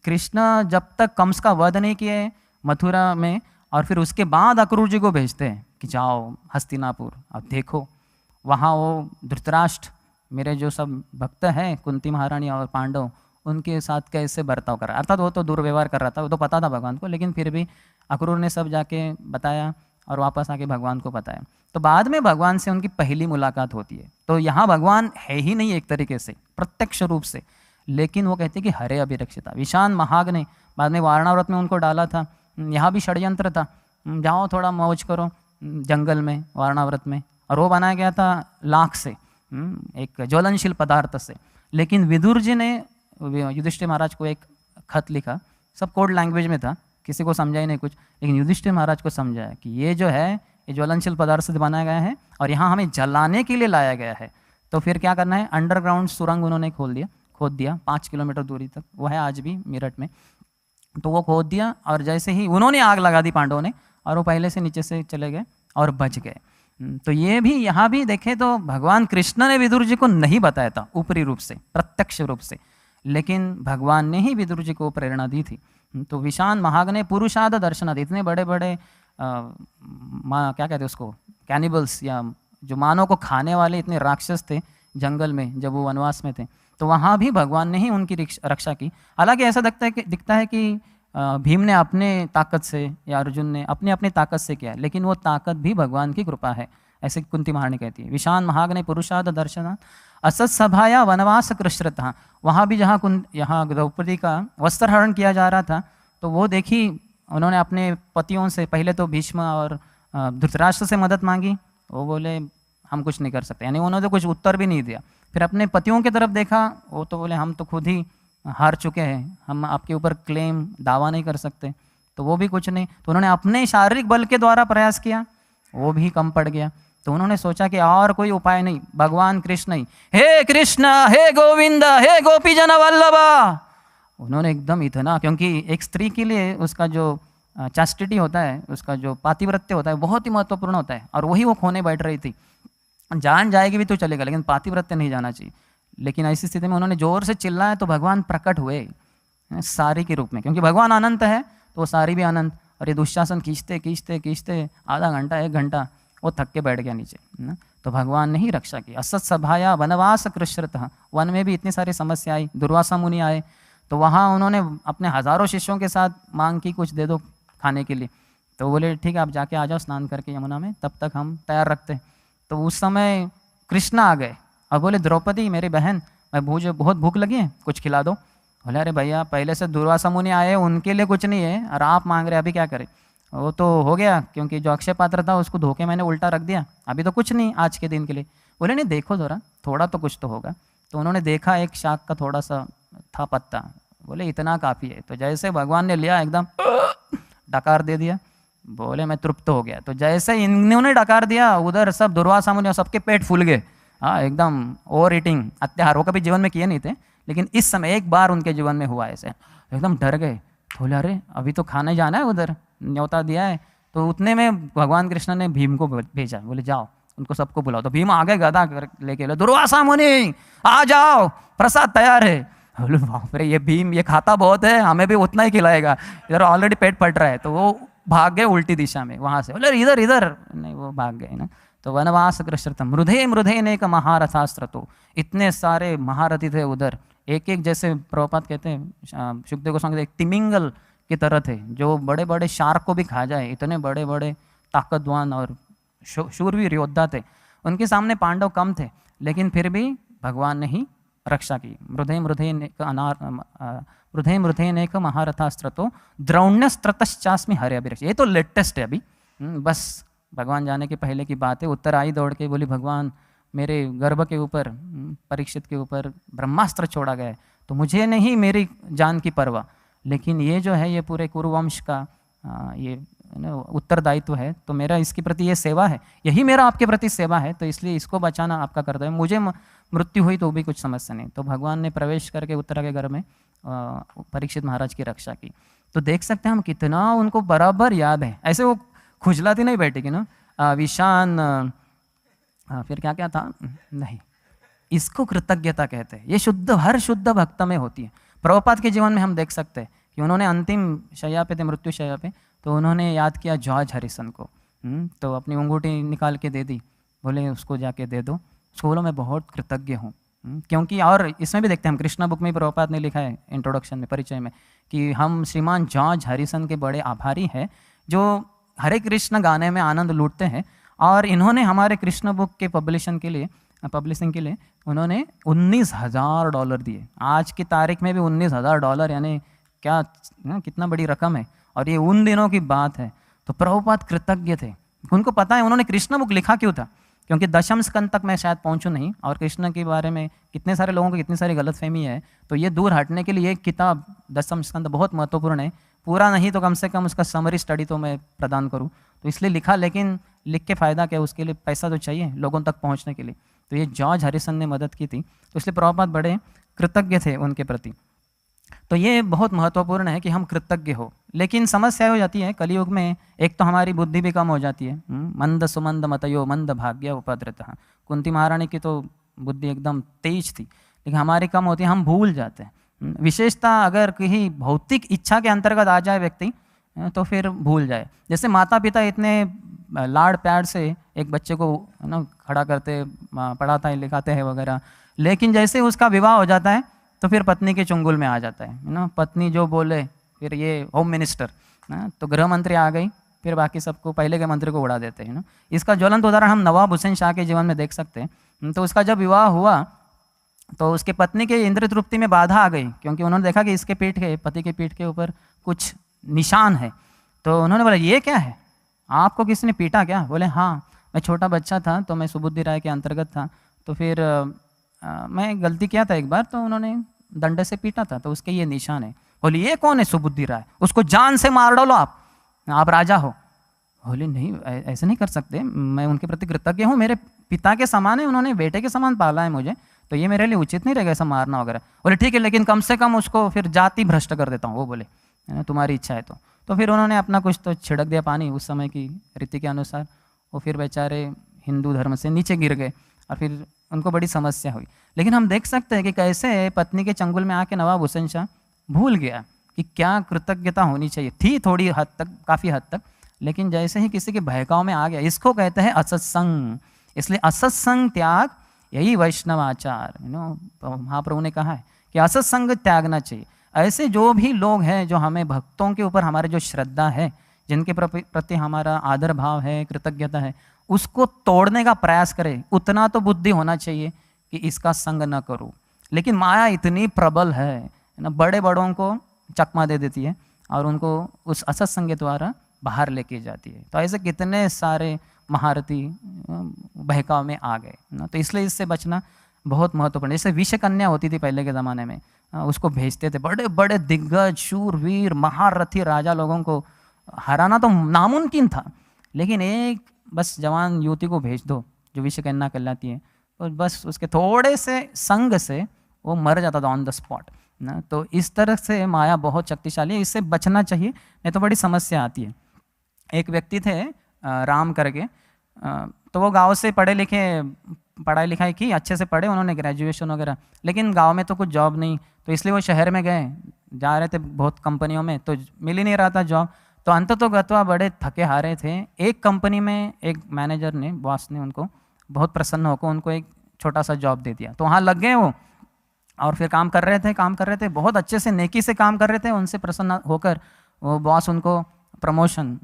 कृष्ण जब तक कंस का वध नहीं किए मथुरा में, और फिर उसके बाद अक्रूर जी को भेजते हैं कि जाओ हस्तिनापुर, अब देखो वहाँ वो धृतराष्ट्र, मेरे जो सब भक्त हैं कुंती महारानी और पांडव, उनके साथ कैसे बर्ताव कर रहा है। अर्थात वो तो दुर्व्यवहार कर रहा था, वो तो पता था भगवान को, लेकिन फिर भी अक्रूर ने सब जाके बताया और वापस आके भगवान को बताया। तो बाद में भगवान से उनकी पहली मुलाकात होती है। तो यहाँ भगवान है ही नहीं एक तरीके से प्रत्यक्ष रूप से, लेकिन वो कहते कि हरे अभिरक्षिता, विशान महाग ने बाद में वारणाव्रत में उनको डाला था। यहाँ भी षड्यंत्र था, जाओ थोड़ा मौज करो जंगल में वारणाव्रत में, और वो बनाया गया था लाख से, एक ज्वलनशील पदार्थ से। लेकिन विदुर जी ने युधिष्ठिर महाराज को एक खत लिखा, सब कोड लैंग्वेज में था, किसी को समझा ही नहीं कुछ, लेकिन युधिष्ठिर महाराज को समझाया कि ये जो है ये ज्वलनशील पदार्थ से बनाया गया है और यहाँ हमें जलाने के लिए लाया गया है। तो फिर क्या करना है, अंडरग्राउंड सुरंग उन्होंने खोद दिया 5 किलोमीटर दूरी तक, वो है आज भी मेरठ में। तो वो खोद दिया और जैसे ही उन्होंने आग लगा दी पांडवों ने, और वो पहले से नीचे से चले गए और बच गए। तो ये भी यहाँ भी देखें तो भगवान कृष्ण ने विदुर जी को नहीं बताया था ऊपरी रूप से, प्रत्यक्ष रूप से, लेकिन भगवान ने ही विदुर जी को प्रेरणा दी थी। तो विशान महाग्ने पुरुषाद दर्शनाद, इतने बड़े बड़े क्या कहते हैं उसको, कैनिबल्स या जो मानव को खाने वाले इतने राक्षस थे जंगल में जब वो वनवास में थे, तो वहाँ भी भगवान ने ही उनकी रक्षा की। हालांकि ऐसा दिखता है कि भीम ने अपने ताकत से या अर्जुन ने अपने अपनी ताकत से किया, लेकिन वो ताकत भी भगवान की कृपा है, ऐसे कुंती महारानी कहती है। विशान महाग्ने पुरुषाद दर्शनात् असत सभाया वनवास कृष्णता, वहाँ भी यहाँ द्रौपदी का वस्त्रहरण किया जा रहा था, तो वो देखी उन्होंने अपने पतियों से, पहले तो भीष्म और धृतराष्ट्र से मदद मांगी, वो बोले हम कुछ नहीं कर सकते, यानी उन्होंने तो कुछ उत्तर भी नहीं दिया। फिर अपने पतियों की तरफ देखा, वो तो बोले हम तो खुद ही हार चुके हैं, हम आपके ऊपर क्लेम दावा नहीं कर सकते, तो वो भी कुछ नहीं। तो उन्होंने अपने शारीरिक बल के द्वारा प्रयास किया, वो भी कम पड़ गया। तो उन्होंने सोचा कि और कोई उपाय नहीं, भगवान कृष्ण ही, हे कृष्ण हे गोविंद हे गोपी जन वल्लभा। उन्होंने एकदम इतना, क्योंकि एक स्त्री के लिए उसका जो चास्टिटी होता है, उसका जो पातिव्रत्य होता है बहुत ही महत्वपूर्ण होता है, और वही वो खोने बैठ रही थी। जान जाएगी भी तो चलेगा, लेकिन पातिव्रत्य नहीं जाना चाहिए। लेकिन ऐसी स्थिति में उन्होंने जोर से चिल्लाया तो भगवान प्रकट हुए सारी के रूप में, क्योंकि भगवान अनंत है तो वो सारी भी अनंत। और ये दुशासन खींचते खींचते खींचते आधा घंटा 1 घंटा वो थक के बैठ गया नीचे, तो भगवान ने ही रक्षा की। असत सभाया वनवास कृष्णतः, वन में भी इतनी सारी समस्या आई, दुर्वासा मुनि आए, तो वहाँ उन्होंने अपने हजारों शिष्यों के साथ मांग की कुछ दे दो खाने के लिए। तो बोले ठीक है आप जाके आ जाओ स्नान करके यमुना में, तब तक हम तैयार रखते। तो उस समय कृष्ण आ गए और बोले द्रौपदी मेरी बहन, मुझे बहुत भूख लगी है, कुछ खिला दो। बोले अरे भैया पहले से दुर्वासा मुनि आए, उनके लिए कुछ नहीं है और आप मांग रहे, अभी क्या करें। वो तो हो गया, क्योंकि जो अक्षय पात्र था उसको धोके मैंने उल्टा रख दिया, अभी तो कुछ नहीं आज के दिन के लिए। बोले नहीं देखो ज़रा, थोड़ा तो कुछ तो होगा। तो उन्होंने देखा एक शाख का थोड़ा सा था पत्ता, बोले इतना काफ़ी है। तो जैसे भगवान ने लिया एकदम डकार दे दिया, बोले मैं तृप्त हो गया। तो जैसे इन्होंने डकार दिया, उधर सब दुर्वासा मुनि सबके पेट फूल गए, हाँ एकदम ओवर ईटिंग अत्याहार। वो कभी जीवन में किए नहीं थे, लेकिन इस समय एक बार उनके जीवन में हुआ ऐसे, एकदम डर गए। बोले अरे अभी तो खाने जाना है, उधर न्योता दिया है। तो उतने में भगवान कृष्ण ने भीम को भेजा, बोले जाओ उनको सबको बुलाओ। तो भीम आगे गदा लेके, दुर्वासा मुनि आ जाओ प्रसाद तैयार है। बोले बाप रे ये भीम ये खाता बहुत है, हमें भी उतना ही खिलाएगा, इधर ऑलरेडी पेट फट रहा है। तो वो भाग गए उल्टी दिशा में वहाँ से, बोले इधर इधर नहीं, वो भाग गए ना। तो वनवास कृष्णतम मृधे मृधे नेक महारथास्त्र, तो इतने सारे महारथी थे उधर, एक एक जैसे प्रभुपाद कहते हैं सुखदेव गोस्वामी एक तिमिंगल की तरह थे, जो बड़े बड़े शार्क को भी खा जाए, इतने बड़े बड़े ताकतवान और शूरवीर योद्धा थे। उनके सामने पांडव कम थे, लेकिन फिर भी भगवान ने ही रक्षा की। मृधे मृधे नेक महारथास्त्र तो द्रौण्यस्त्रतश्चास्मि हरे अभिरक्ष। ये तो लेटेस्ट है अभी, बस भगवान जाने के पहले की बात है। उत्तर आई दौड़ के, बोली भगवान मेरे गर्भ के ऊपर परीक्षित के ऊपर ब्रह्मास्त्र छोड़ा गया है, तो मुझे नहीं मेरी जान की परवाह, लेकिन ये जो है ये पूरे कुरुवंश का ये उत्तरदायित्व है, तो मेरा इसके प्रति ये सेवा है, यही मेरा आपके प्रति सेवा है, तो इसलिए इसको बचाना आपका कर्तव्य। मुझे मृत्यु हुई तो भी कुछ समस्या नहीं। तो भगवान ने प्रवेश करके उत्तरा के घर में परीक्षित महाराज की रक्षा की। तो देख सकते हैं हम कितना उनको बराबर याद है, ऐसे वो खुजलाती नहीं बैठेगी ना। विशान फिर क्या क्या था, नहीं, इसको कृतज्ञता कहते हैं। ये शुद्ध हर शुद्ध भक्त में होती है। प्रभुपाद के जीवन में हम देख सकते हैं कि उन्होंने अंतिम शैया पे थे, मृत्यु शैया पे, तो उन्होंने याद किया जॉर्ज हैरिसन को। तो अपनी अंगूठी निकाल के दे दी, बोले उसको जाके दे दो, उसको बोलो मैं बहुत कृतज्ञ हूँ। क्योंकि और इसमें भी देखते हैं हम, कृष्णा बुक में प्रभुपाद ने लिखा है इंट्रोडक्शन में, परिचय में, कि हम श्रीमान जॉर्ज हैरिसन के बड़े आभारी हैं, जो हरे कृष्ण गाने में आनंद लूटते हैं। और इन्होंने हमारे कृष्ण बुक के पब्लिशिंग के लिए उन्होंने $19,000 दिए। आज की तारीख में भी $19,000 यानी क्या कितना बड़ी रकम है, और ये उन दिनों की बात है। तो प्रभुपाद कृतज्ञ थे, उनको पता है उन्होंने कृष्ण बुक लिखा क्यों था, क्योंकि दशम स्कंद तक मैं शायद पहुंचूं नहीं, और कृष्ण के बारे में कितने सारे लोगों को कितनी सारी गलतफहमी है, तो ये दूर हटने के लिए एक किताब दशम स्कंद बहुत महत्वपूर्ण है। पूरा नहीं तो कम से कम उसका समरी स्टडी तो मैं प्रदान करूँ, तो इसलिए लिखा। लेकिन लिख के फ़ायदा क्या, उसके लिए पैसा तो चाहिए लोगों तक पहुँचने के लिए। तो ये जॉर्ज हैरिसन ने मदद की थी, तो इसलिए प्रभुपाद बड़े कृतज्ञ थे उनके प्रति। तो ये बहुत महत्वपूर्ण है कि हम कृतज्ञ हो। लेकिन समस्या हो जाती है कलयुग में, एक तो हमारी बुद्धि भी कम हो जाती है। मंद सुमंद मतयो मंद भाग्य उपद्रतः। कुंती महारानी की तो बुद्धि एकदम तेज थी, लेकिन हमारी कम होती है, हम भूल जाते हैं। विशेषता अगर कहीं भौतिक इच्छा के अंतर्गत आ जाए व्यक्ति, तो फिर भूल जाए। जैसे माता पिता इतने लाड़ प्यार से एक बच्चे को ना खड़ा करते, पढ़ाता है, लिखाते हैं वगैरह, लेकिन जैसे उसका विवाह हो जाता है तो फिर पत्नी के चुंगल में आ जाता है ना। पत्नी जो बोले, फिर ये होम मिनिस्टर ना, तो गृह मंत्री आ गई, फिर बाकी सबको, पहले के मंत्री को उड़ा देते हैं ना। इसका ज्वलंत उदाहरण हम नवाब हुसैन शाह के जीवन में देख सकते हैं। तो उसका जब विवाह हुआ तो उसके पत्नी के इंद्रिय तृप्ति में बाधा आ गई, क्योंकि उन्होंने देखा कि इसके पीठ के, पति के पीठ के ऊपर कुछ निशान है। तो उन्होंने बोला, ये क्या है, आपको किसी ने पीटा क्या? बोले हाँ, मैं छोटा बच्चा था, तो मैं सुबुद्धि राय के अंतर्गत था, तो फिर मैं गलती किया था एक बार, तो उन्होंने डंडे से पीटा था, तो उसके ये निशान है। बोले ये कौन है सुबुद्धि राय, उसको जान से मार डालो, आप राजा हो। बोले नहीं, ऐसे नहीं कर सकते, मैं उनके प्रति कृतज्ञ हूँ, मेरे पिता के समान है, उन्होंने बेटे के समान पाला है मुझे, तो ये मेरे लिए उचित नहीं रहेगा ऐसा मारना वगैरह। बोले ठीक है, लेकिन कम से कम उसको फिर जाति भ्रष्ट कर देता हूँ। वो बोले तुम्हारी इच्छा है तो फिर उन्होंने अपना कुछ तो छिड़क दिया पानी उस समय की रीति के अनुसार। वो फिर बेचारे हिंदू धर्म से नीचे गिर गए और फिर उनको बड़ी समस्या हुई। लेकिन हम देख सकते हैं कि कैसे पत्नी के चंगुल में आके नवाब हुसैन शाह भूल गया कि क्या कृतज्ञता होनी चाहिए थी, थोड़ी हद तक, काफ़ी हद तक, लेकिन जैसे ही किसी के बहकाव में आ गया, इसको कहते हैं असत्संग। इसलिए असत्संग त्याग, यही वैष्णवाचार, महाप्रभु ने कहा है कि असत्संग त्यागना चाहिए। ऐसे जो भी लोग हैं जो हमें, भक्तों के ऊपर हमारे जो श्रद्धा है, जिनके प्रति हमारा आदर भाव है, कृतज्ञता है, उसको तोड़ने का प्रयास करे, उतना तो बुद्धि होना चाहिए कि इसका संग न करो। लेकिन माया इतनी प्रबल है ना, बड़े बड़ों को चकमा दे देती है और उनको उस असत्संग के द्वारा बाहर लेके जाती है। तो ऐसे कितने सारे महारथी बहकाव में आ गए ना। तो इसलिए इससे बचना बहुत महत्वपूर्ण। जैसे विषय कन्या होती थी पहले के ज़माने में, उसको भेजते थे, बड़े बड़े दिग्गज शूरवीर महारथी राजा लोगों को हराना तो नामुमकिन था, लेकिन एक बस जवान युवती को भेज दो जो विषय कन्या कहलाती है, तो बस उसके थोड़े से संग से वो मर जाता था ऑन द स्पॉट ना। तो इस तरह से माया बहुत शक्तिशाली है, इससे बचना चाहिए, नहीं तो बड़ी समस्या आती है। एक व्यक्ति थे राम करके, तो वो गांव से पढ़े लिखे, पढ़ाई लिखाई की, अच्छे से पढ़े उन्होंने, ग्रेजुएशन वगैरह, लेकिन गांव में तो कुछ जॉब नहीं, तो इसलिए वो शहर में गए, जा रहे थे बहुत कंपनियों में, तो मिल ही नहीं रहा था जॉब। तो अंततोगत्वा बड़े थके हारे थे। एक कंपनी में एक मैनेजर ने, बॉस ने उनको बहुत प्रसन्न होकर उनको एक छोटा सा जॉब दे दिया। तो वहाँ लग गए वो, और फिर काम कर रहे थे, बहुत अच्छे से नेकी से काम कर रहे थे। उनसे प्रसन्न होकर वो बॉस उनको प्रमोशन,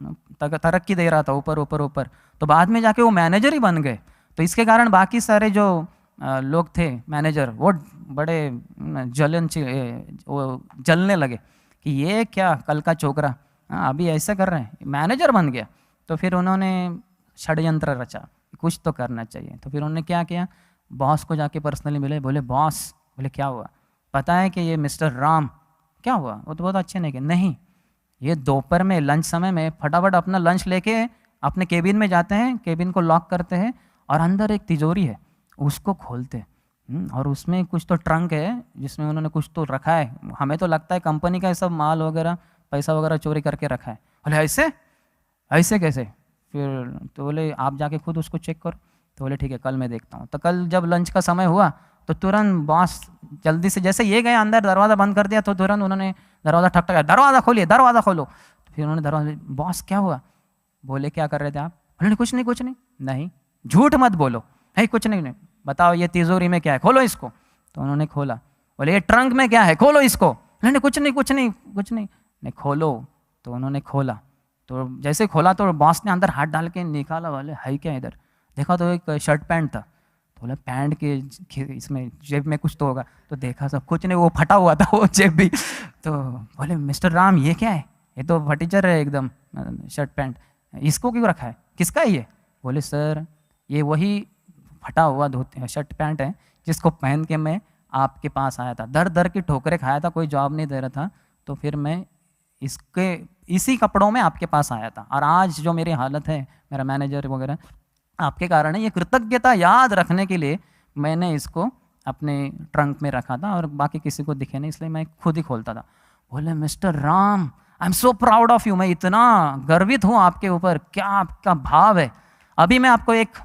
तरक्की दे रहा था, ऊपर। तो बाद में जाके वो मैनेजर ही बन गए। तो इसके कारण बाकी सारे जो लोग थे मैनेजर, वो बड़े जलने लगे कि ये क्या कल का छोकरा अभी ऐसा कर रहे हैं, मैनेजर बन गया। तो फिर उन्होंने षड्यंत्र रचा, कुछ तो करना चाहिए। तो फिर उन्होंने क्या किया, बॉस को जाके पर्सनली मिले, बोले बॉस, बोले क्या हुआ, पता है कि ये मिस्टर राम, क्या हुआ, वो तो बहुत अच्छे नहीं, नहीं, ये दोपहर में लंच समय में फटाफट अपना लंच लेके अपने केबिन में जाते हैं, केबिन को लॉक करते हैं और अंदर एक तिजोरी है उसको खोलते हैं, और उसमें कुछ तो ट्रंक है जिसमें उन्होंने कुछ तो रखा है, हमें तो लगता है कंपनी का सब माल वगैरह पैसा वगैरह चोरी करके रखा है। बोले ऐसे कैसे? फिर तो बोले आप जाके खुद उसको चेक करो। तो बोले ठीक है, कल मैं देखता हूँ। तो कल जब लंच का समय हुआ तो तुरंत बॉस जल्दी से, जैसे ये गए अंदर, दरवाज़ा बंद कर दिया, तो तुरंत उन्होंने दरवाज़ा ठकठकाया, दरवाज़ा खोलिए, दरवाज़ा खोलो। तो फिर उन्होंने दरवाजा, बॉस क्या हुआ? बोले क्या कर रहे थे आप? बोले कुछ नहीं। नहीं, झूठ मत बोलो, नहीं कुछ नहीं, बताओ ये तिजोरी में क्या है, खोलो इसको। तो उन्होंने खोला। बोले ये ट्रंक में क्या है, खोलो इसको। नहीं कुछ नहीं, खोलो। तो उन्होंने खोला, तो जैसे खोला तो बॉस ने अंदर हाथ डाल के निकाला। बोले है क्या इधर? देखा तो एक शर्ट पैंट था। तो बोला पैंट के इसमें जेब में कुछ तो होगा। तो देखा सब कुछ नहीं, वो फटा हुआ था वो जेब भी। तो बोले मिस्टर राम ये क्या है? ये तो फटीचर है एकदम शर्ट पैंट, इसको क्यों रखा है, किसका है ये? बोले सर ये वही फटा हुआ धोती शर्ट पैंट है जिसको पहन के मैं आपके पास आया था, दर दर की ठोकरें खाया था, कोई जवाब नहीं दे रहा था, तो फिर मैं इसी कपड़ों में आपके पास आया था। और आज जो मेरी हालत है, मेरा मैनेजर वगैरह आपके कारण है। ये कृतज्ञता याद रखने के लिए मैंने इसको अपने ट्रंक में रखा था और बाकी किसी को दिखे नहीं, इसलिए मैं खुद ही खोलता था। बोले mister Ram, I am so proud of you, मैं इतना गर्वित हूँ आपके ऊपर, क्या आपका भाव है। अभी मैं आपको एक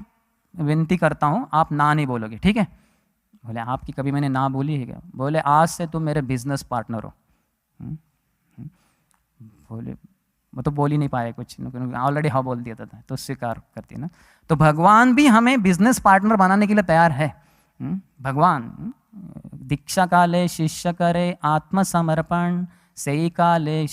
विनती करता हूँ, आप ना नहीं बोलोगे, ठीक है? बोले आपकी कभी मैंने ना बोली है क्या? बोले आज से तुम मेरे बिजनेस पार्टनर हो। बोले वो तो बोल ही नहीं पाए कुछ, ऑलरेडी हाँ बोल दिया था, तो स्वीकार करती है ना। तो भगवान भी हमें बिजनेस पार्टनर बनाने के लिए तैयार है। भगवान दीक्षा काले शिष्य करे आत्मसमर्पण, सही काले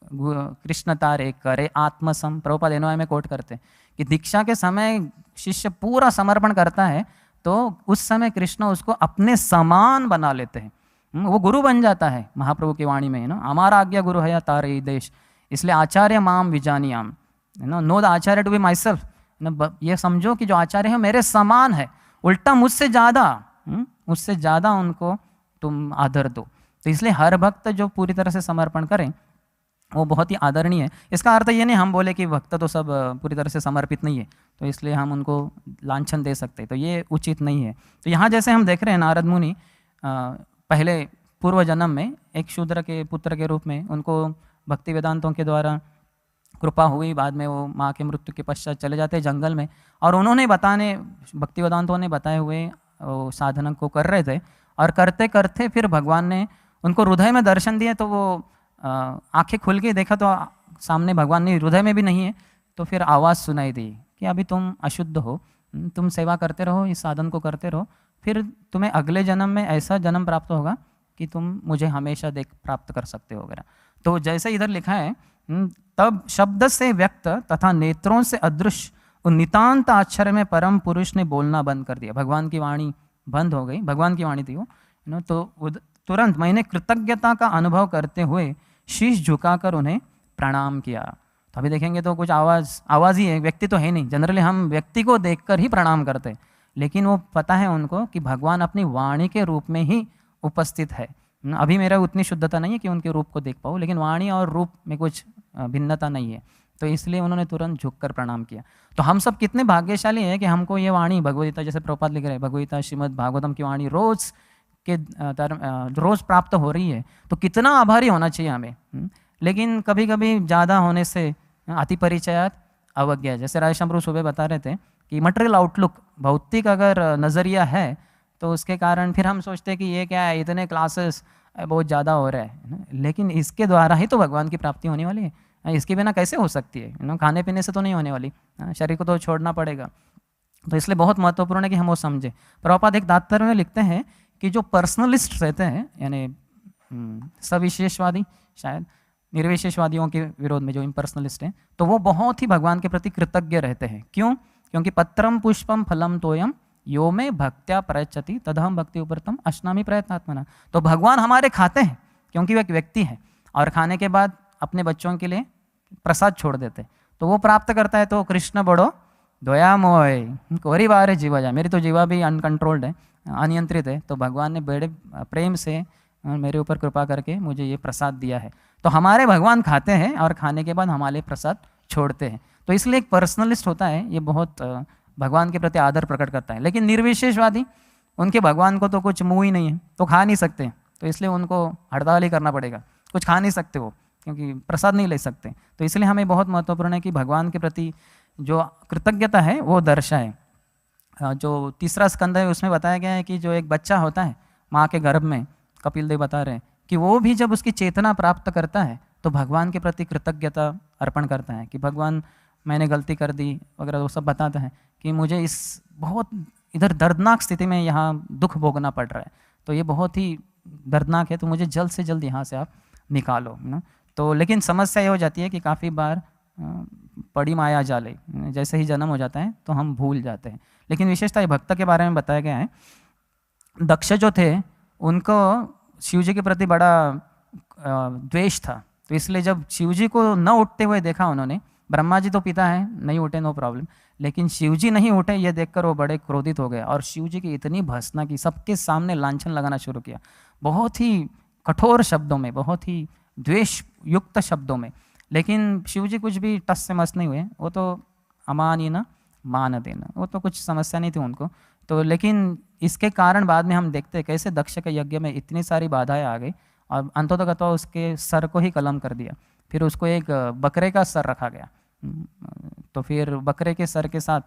कृष्ण तारे करे आत्मसम। प्रभुपाद एनोआई में कोट करते हैं कि दीक्षा के समय शिष्य पूरा समर्पण करता है तो उस समय कृष्ण उसको अपने समान बना लेते हैं, वो गुरु बन जाता है। महाप्रभु की वाणी में है ना, हमारा आज्ञा गुरु है तारे देश, इसलिए आचार्य माम विजानियाम, है ना, know the acharya to be myself. ये समझो कि जो आचार्य है मेरे समान है, उल्टा मुझसे ज़्यादा उनको तुम आदर दो। तो इसलिए हर भक्त जो पूरी तरह से समर्पण करें वो बहुत ही आदरणीय है। इसका अर्थ ये नहीं हम बोले कि भक्त तो सब पूरी तरह से समर्पित नहीं है, तो इसलिए हम उनको लांछन दे सकते, तो ये उचित नहीं है। तो यहाँ जैसे हम देख रहे हैं नारद मुनि पहले पूर्व जन्म में एक शूद्र के पुत्र के रूप में उनको भक्ति वेदांतों के द्वारा कृपा हुई, बाद में वो माँ के मृत्यु के पश्चात चले जाते हैं जंगल में, और उन्होंने भक्ति वेदांतों ने बताए हुए वो साधना को कर रहे थे, और करते करते फिर भगवान ने उनको हृदय में दर्शन दिए। तो वो आंखें खुल के देखा तो सामने भगवान नहीं, हृदय में भी नहीं है। तो फिर आवाज़ सुनाई दी कि अभी तुम अशुद्ध हो, तुम सेवा करते रहो, इस साधन को करते रहो, फिर तुम्हें अगले जन्म में ऐसा जन्म प्राप्त होगा कि तुम मुझे हमेशा प्राप्त कर सकते हो वगैरह। तो जैसे इधर लिखा है, तब शब्द से व्यक्त तथा नेत्रों से अदृश्य उन नितांत आश्चर्य में परम पुरुष ने बोलना बंद कर दिया। भगवान की वाणी बंद हो गई, भगवान की वाणी थी वो, तो तुरंत मैंने कृतज्ञता का अनुभव करते हुए शीश झुकाकर उन्हें प्रणाम किया। तो अभी देखेंगे तो कुछ आवाज़ ही है, व्यक्ति तो है नहीं। जनरली हम व्यक्ति को देखकर ही प्रणाम करते, लेकिन वो पता है उनको कि भगवान अपनी वाणी के रूप में ही उपस्थित है। अभी मेरा उतनी शुद्धता नहीं है कि उनके रूप को देख पाऊँ, लेकिन वाणी और रूप में कुछ भिन्नता नहीं है, तो इसलिए उन्होंने तुरंत झुककर प्रणाम किया। तो हम सब कितने भाग्यशाली हैं कि हमको ये वाणी भगवद्गीता, जैसे प्रभुपाद लिख रहे हैं, भगवद्गीता श्रीमद् भागवतम की वाणी रोज प्राप्त हो रही है, तो कितना आभारी होना चाहिए हमें। लेकिन कभी कभी ज़्यादा होने से अति परिचयात अवज्ञा, जैसे राजेश्याम सुबह बता रहे थे कि मटेरियल आउटलुक, भौतिक अगर नज़रिया है तो उसके कारण फिर हम सोचते हैं कि ये क्या है, इतने क्लासेस बहुत ज़्यादा हो रहा है, लेकिन इसके द्वारा ही तो भगवान की प्राप्ति होने वाली है, इसके बिना कैसे हो सकती है? खाने पीने से तो नहीं होने वाली, शरीर को तो छोड़ना पड़ेगा। तो इसलिए बहुत महत्वपूर्ण है कि हम वो समझें। प्रभुपाद एक तात्पर्य में लिखते हैं कि जो पर्सनलिस्ट रहते हैं, यानी सविशेषवादी, शायद निर्विशेषवादियों के विरोध में जो इम्पर्सनलिस्ट हैं, तो वो बहुत ही भगवान के प्रति कृतज्ञ रहते हैं। क्यों? क्योंकि पत्रम पुष्पम फलम तोयम यो में भक्त्या प्रयच्छति तदहम भक्ति उपरतम अश्नामी प्रयत्नात्मना। तो भगवान हमारे खाते हैं क्योंकि वो एक व्यक्ति है, और खाने के बाद अपने बच्चों के लिए प्रसाद छोड़ देते, तो वो प्राप्त करता है। तो कृष्ण बड़ो दया मोय कोरी बारे जीवा जा, मेरी तो जीवा भी अनकंट्रोल्ड है, अनियंत्रित है, तो भगवान ने बड़े प्रेम से मेरे ऊपर कृपा करके मुझे ये प्रसाद दिया है। तो हमारे भगवान खाते हैं और खाने के बाद हमारे प्रसाद छोड़ते हैं। तो इसलिए एक पर्सनलिस्ट होता है, ये बहुत भगवान के प्रति आदर प्रकट करता है। लेकिन निर्विशेषवादी, उनके भगवान को तो कुछ मुँह ही नहीं है, तो खा नहीं सकते, तो इसलिए उनको हड़ताल ही करना पड़ेगा, कुछ खा नहीं सकते वो, क्योंकि प्रसाद नहीं ले सकते। तो इसलिए हमें बहुत महत्वपूर्ण है कि भगवान के प्रति जो कृतज्ञता है वो दर्शाए। जो तीसरा स्कंद है उसमें बताया गया है कि जो एक बच्चा होता है माँ के गर्भ में, कपिल देव बता रहे हैं कि वो भी जब उसकी चेतना प्राप्त करता है तो भगवान के प्रति कृतज्ञता अर्पण करता है कि भगवान मैंने गलती कर दी वगैरह, वो सब बताता है कि मुझे इस बहुत इधर दर्दनाक स्थिति में यहाँ दुख भोगना पड़ रहा है, तो ये बहुत ही दर्दनाक है, तो मुझे जल्द से जल्द यहाँ से आप निकालो ना। तो लेकिन समस्या ये हो जाती है कि काफ़ी बार पड़ी माया जाले, जैसे ही जन्म हो जाता है तो हम भूल जाते हैं। लेकिन विशेषता भक्त के बारे में बताया गया है, दक्ष जो थे उनको शिव जी के प्रति बड़ा द्वेष था, तो इसलिए जब शिव जी को न उठते हुए देखा उन्होंने, ब्रह्मा जी तो पिता है, नहीं उठे नो प्रॉब्लम, लेकिन शिव जी नहीं उठे ये देखकर वो बड़े क्रोधित हो गए और शिव जी की इतनी भर्त्सना की, सबके सामने लांछन लगाना शुरू किया, बहुत ही कठोर शब्दों में, बहुत ही द्वेष युक्त शब्दों में। लेकिन शिव जी कुछ भी टस से मस नहीं हुए, वो तो अमानी ना मान देना, वो तो कुछ समस्या नहीं थी उनको। तो लेकिन इसके कारण बाद में हम देखते हैं कैसे दक्ष के यज्ञ में इतनी सारी बाधाएं आ गई और अंततः उसके सर को ही कलम कर दिया। फिर उसको एक बकरे का सर रखा गया। तो फिर बकरे के सर के साथ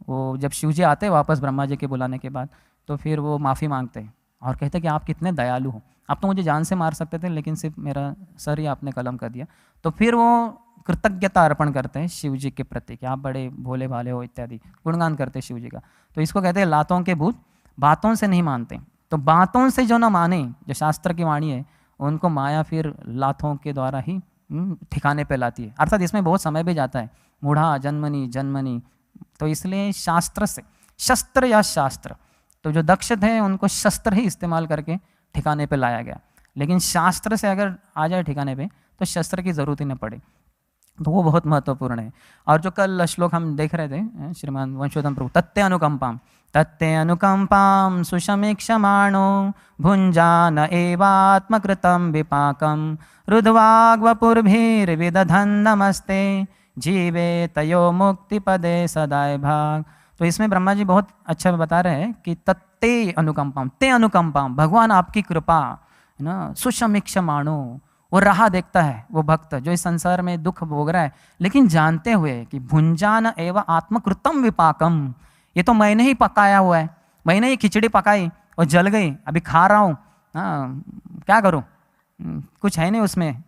वो जब शिव जी आते वापस ब्रह्मा जी के बुलाने के बाद, तो फिर वो माफ़ी मांगते हैं और कहते हैं कि आप कितने दयालु हो, आप तो मुझे जान से मार सकते थे लेकिन सिर्फ मेरा सर ही आपने कलम कर दिया। तो फिर वो कृतज्ञता अर्पण करते हैं शिव जी के प्रति कि आप बड़े भोले भाले हो इत्यादि, गुणगान करते हैं शिव जी का। तो इसको कहते हैं लातों के भूत, बातों से नहीं मानते। तो बातों से जो ना माने, जो शास्त्र की वाणी है, उनको माया फिर लातों के द्वारा ही ठिकाने पे लाती है। अर्थात इसमें बहुत समय भी जाता है, मूढ़ा जन्मनी जन्मनी। तो इसलिए शास्त्र से, शस्त्र या शास्त्र, तो जो दक्ष थे उनको शस्त्र ही इस्तेमाल करके ठिकाने पे लाया गया। लेकिन शास्त्र से अगर आ जाए ठिकाने पे तो शस्त्र की जरूरत ही न पड़े, तो वो बहुत महत्वपूर्ण है। और जो कल श्लोक हम देख रहे थे श्रीमान वंशोधम प्रभु, तत्ते अनुकंपाम सुषमीक्षमाणो भुंजान एवात्मकृतं विपाकम रुद्वाग्वपुर्भिर्विदधन् नमस्ते जीवे तयो मुक्ति पदे सदाय भाग। तो इसमें ब्रह्मा जी बहुत अच्छा बता रहे हैं कि तत्ते अनुकंपाम, ते अनुकंपाम, भगवान आपकी कृपा है ना, सुषमीक्षमाणो, वो राह देखता है वो भक्त जो इस संसार में दुख भोग रहा है, लेकिन जानते हुए कि भुंजान एवं आत्मकृतम विपाकम, ये तो मैंने ही पकाया हुआ है, मैंने ही खिचड़ी पकाई और जल गई, अभी खा रहा हूँ, क्या करूँ, कुछ है नहीं उसमें,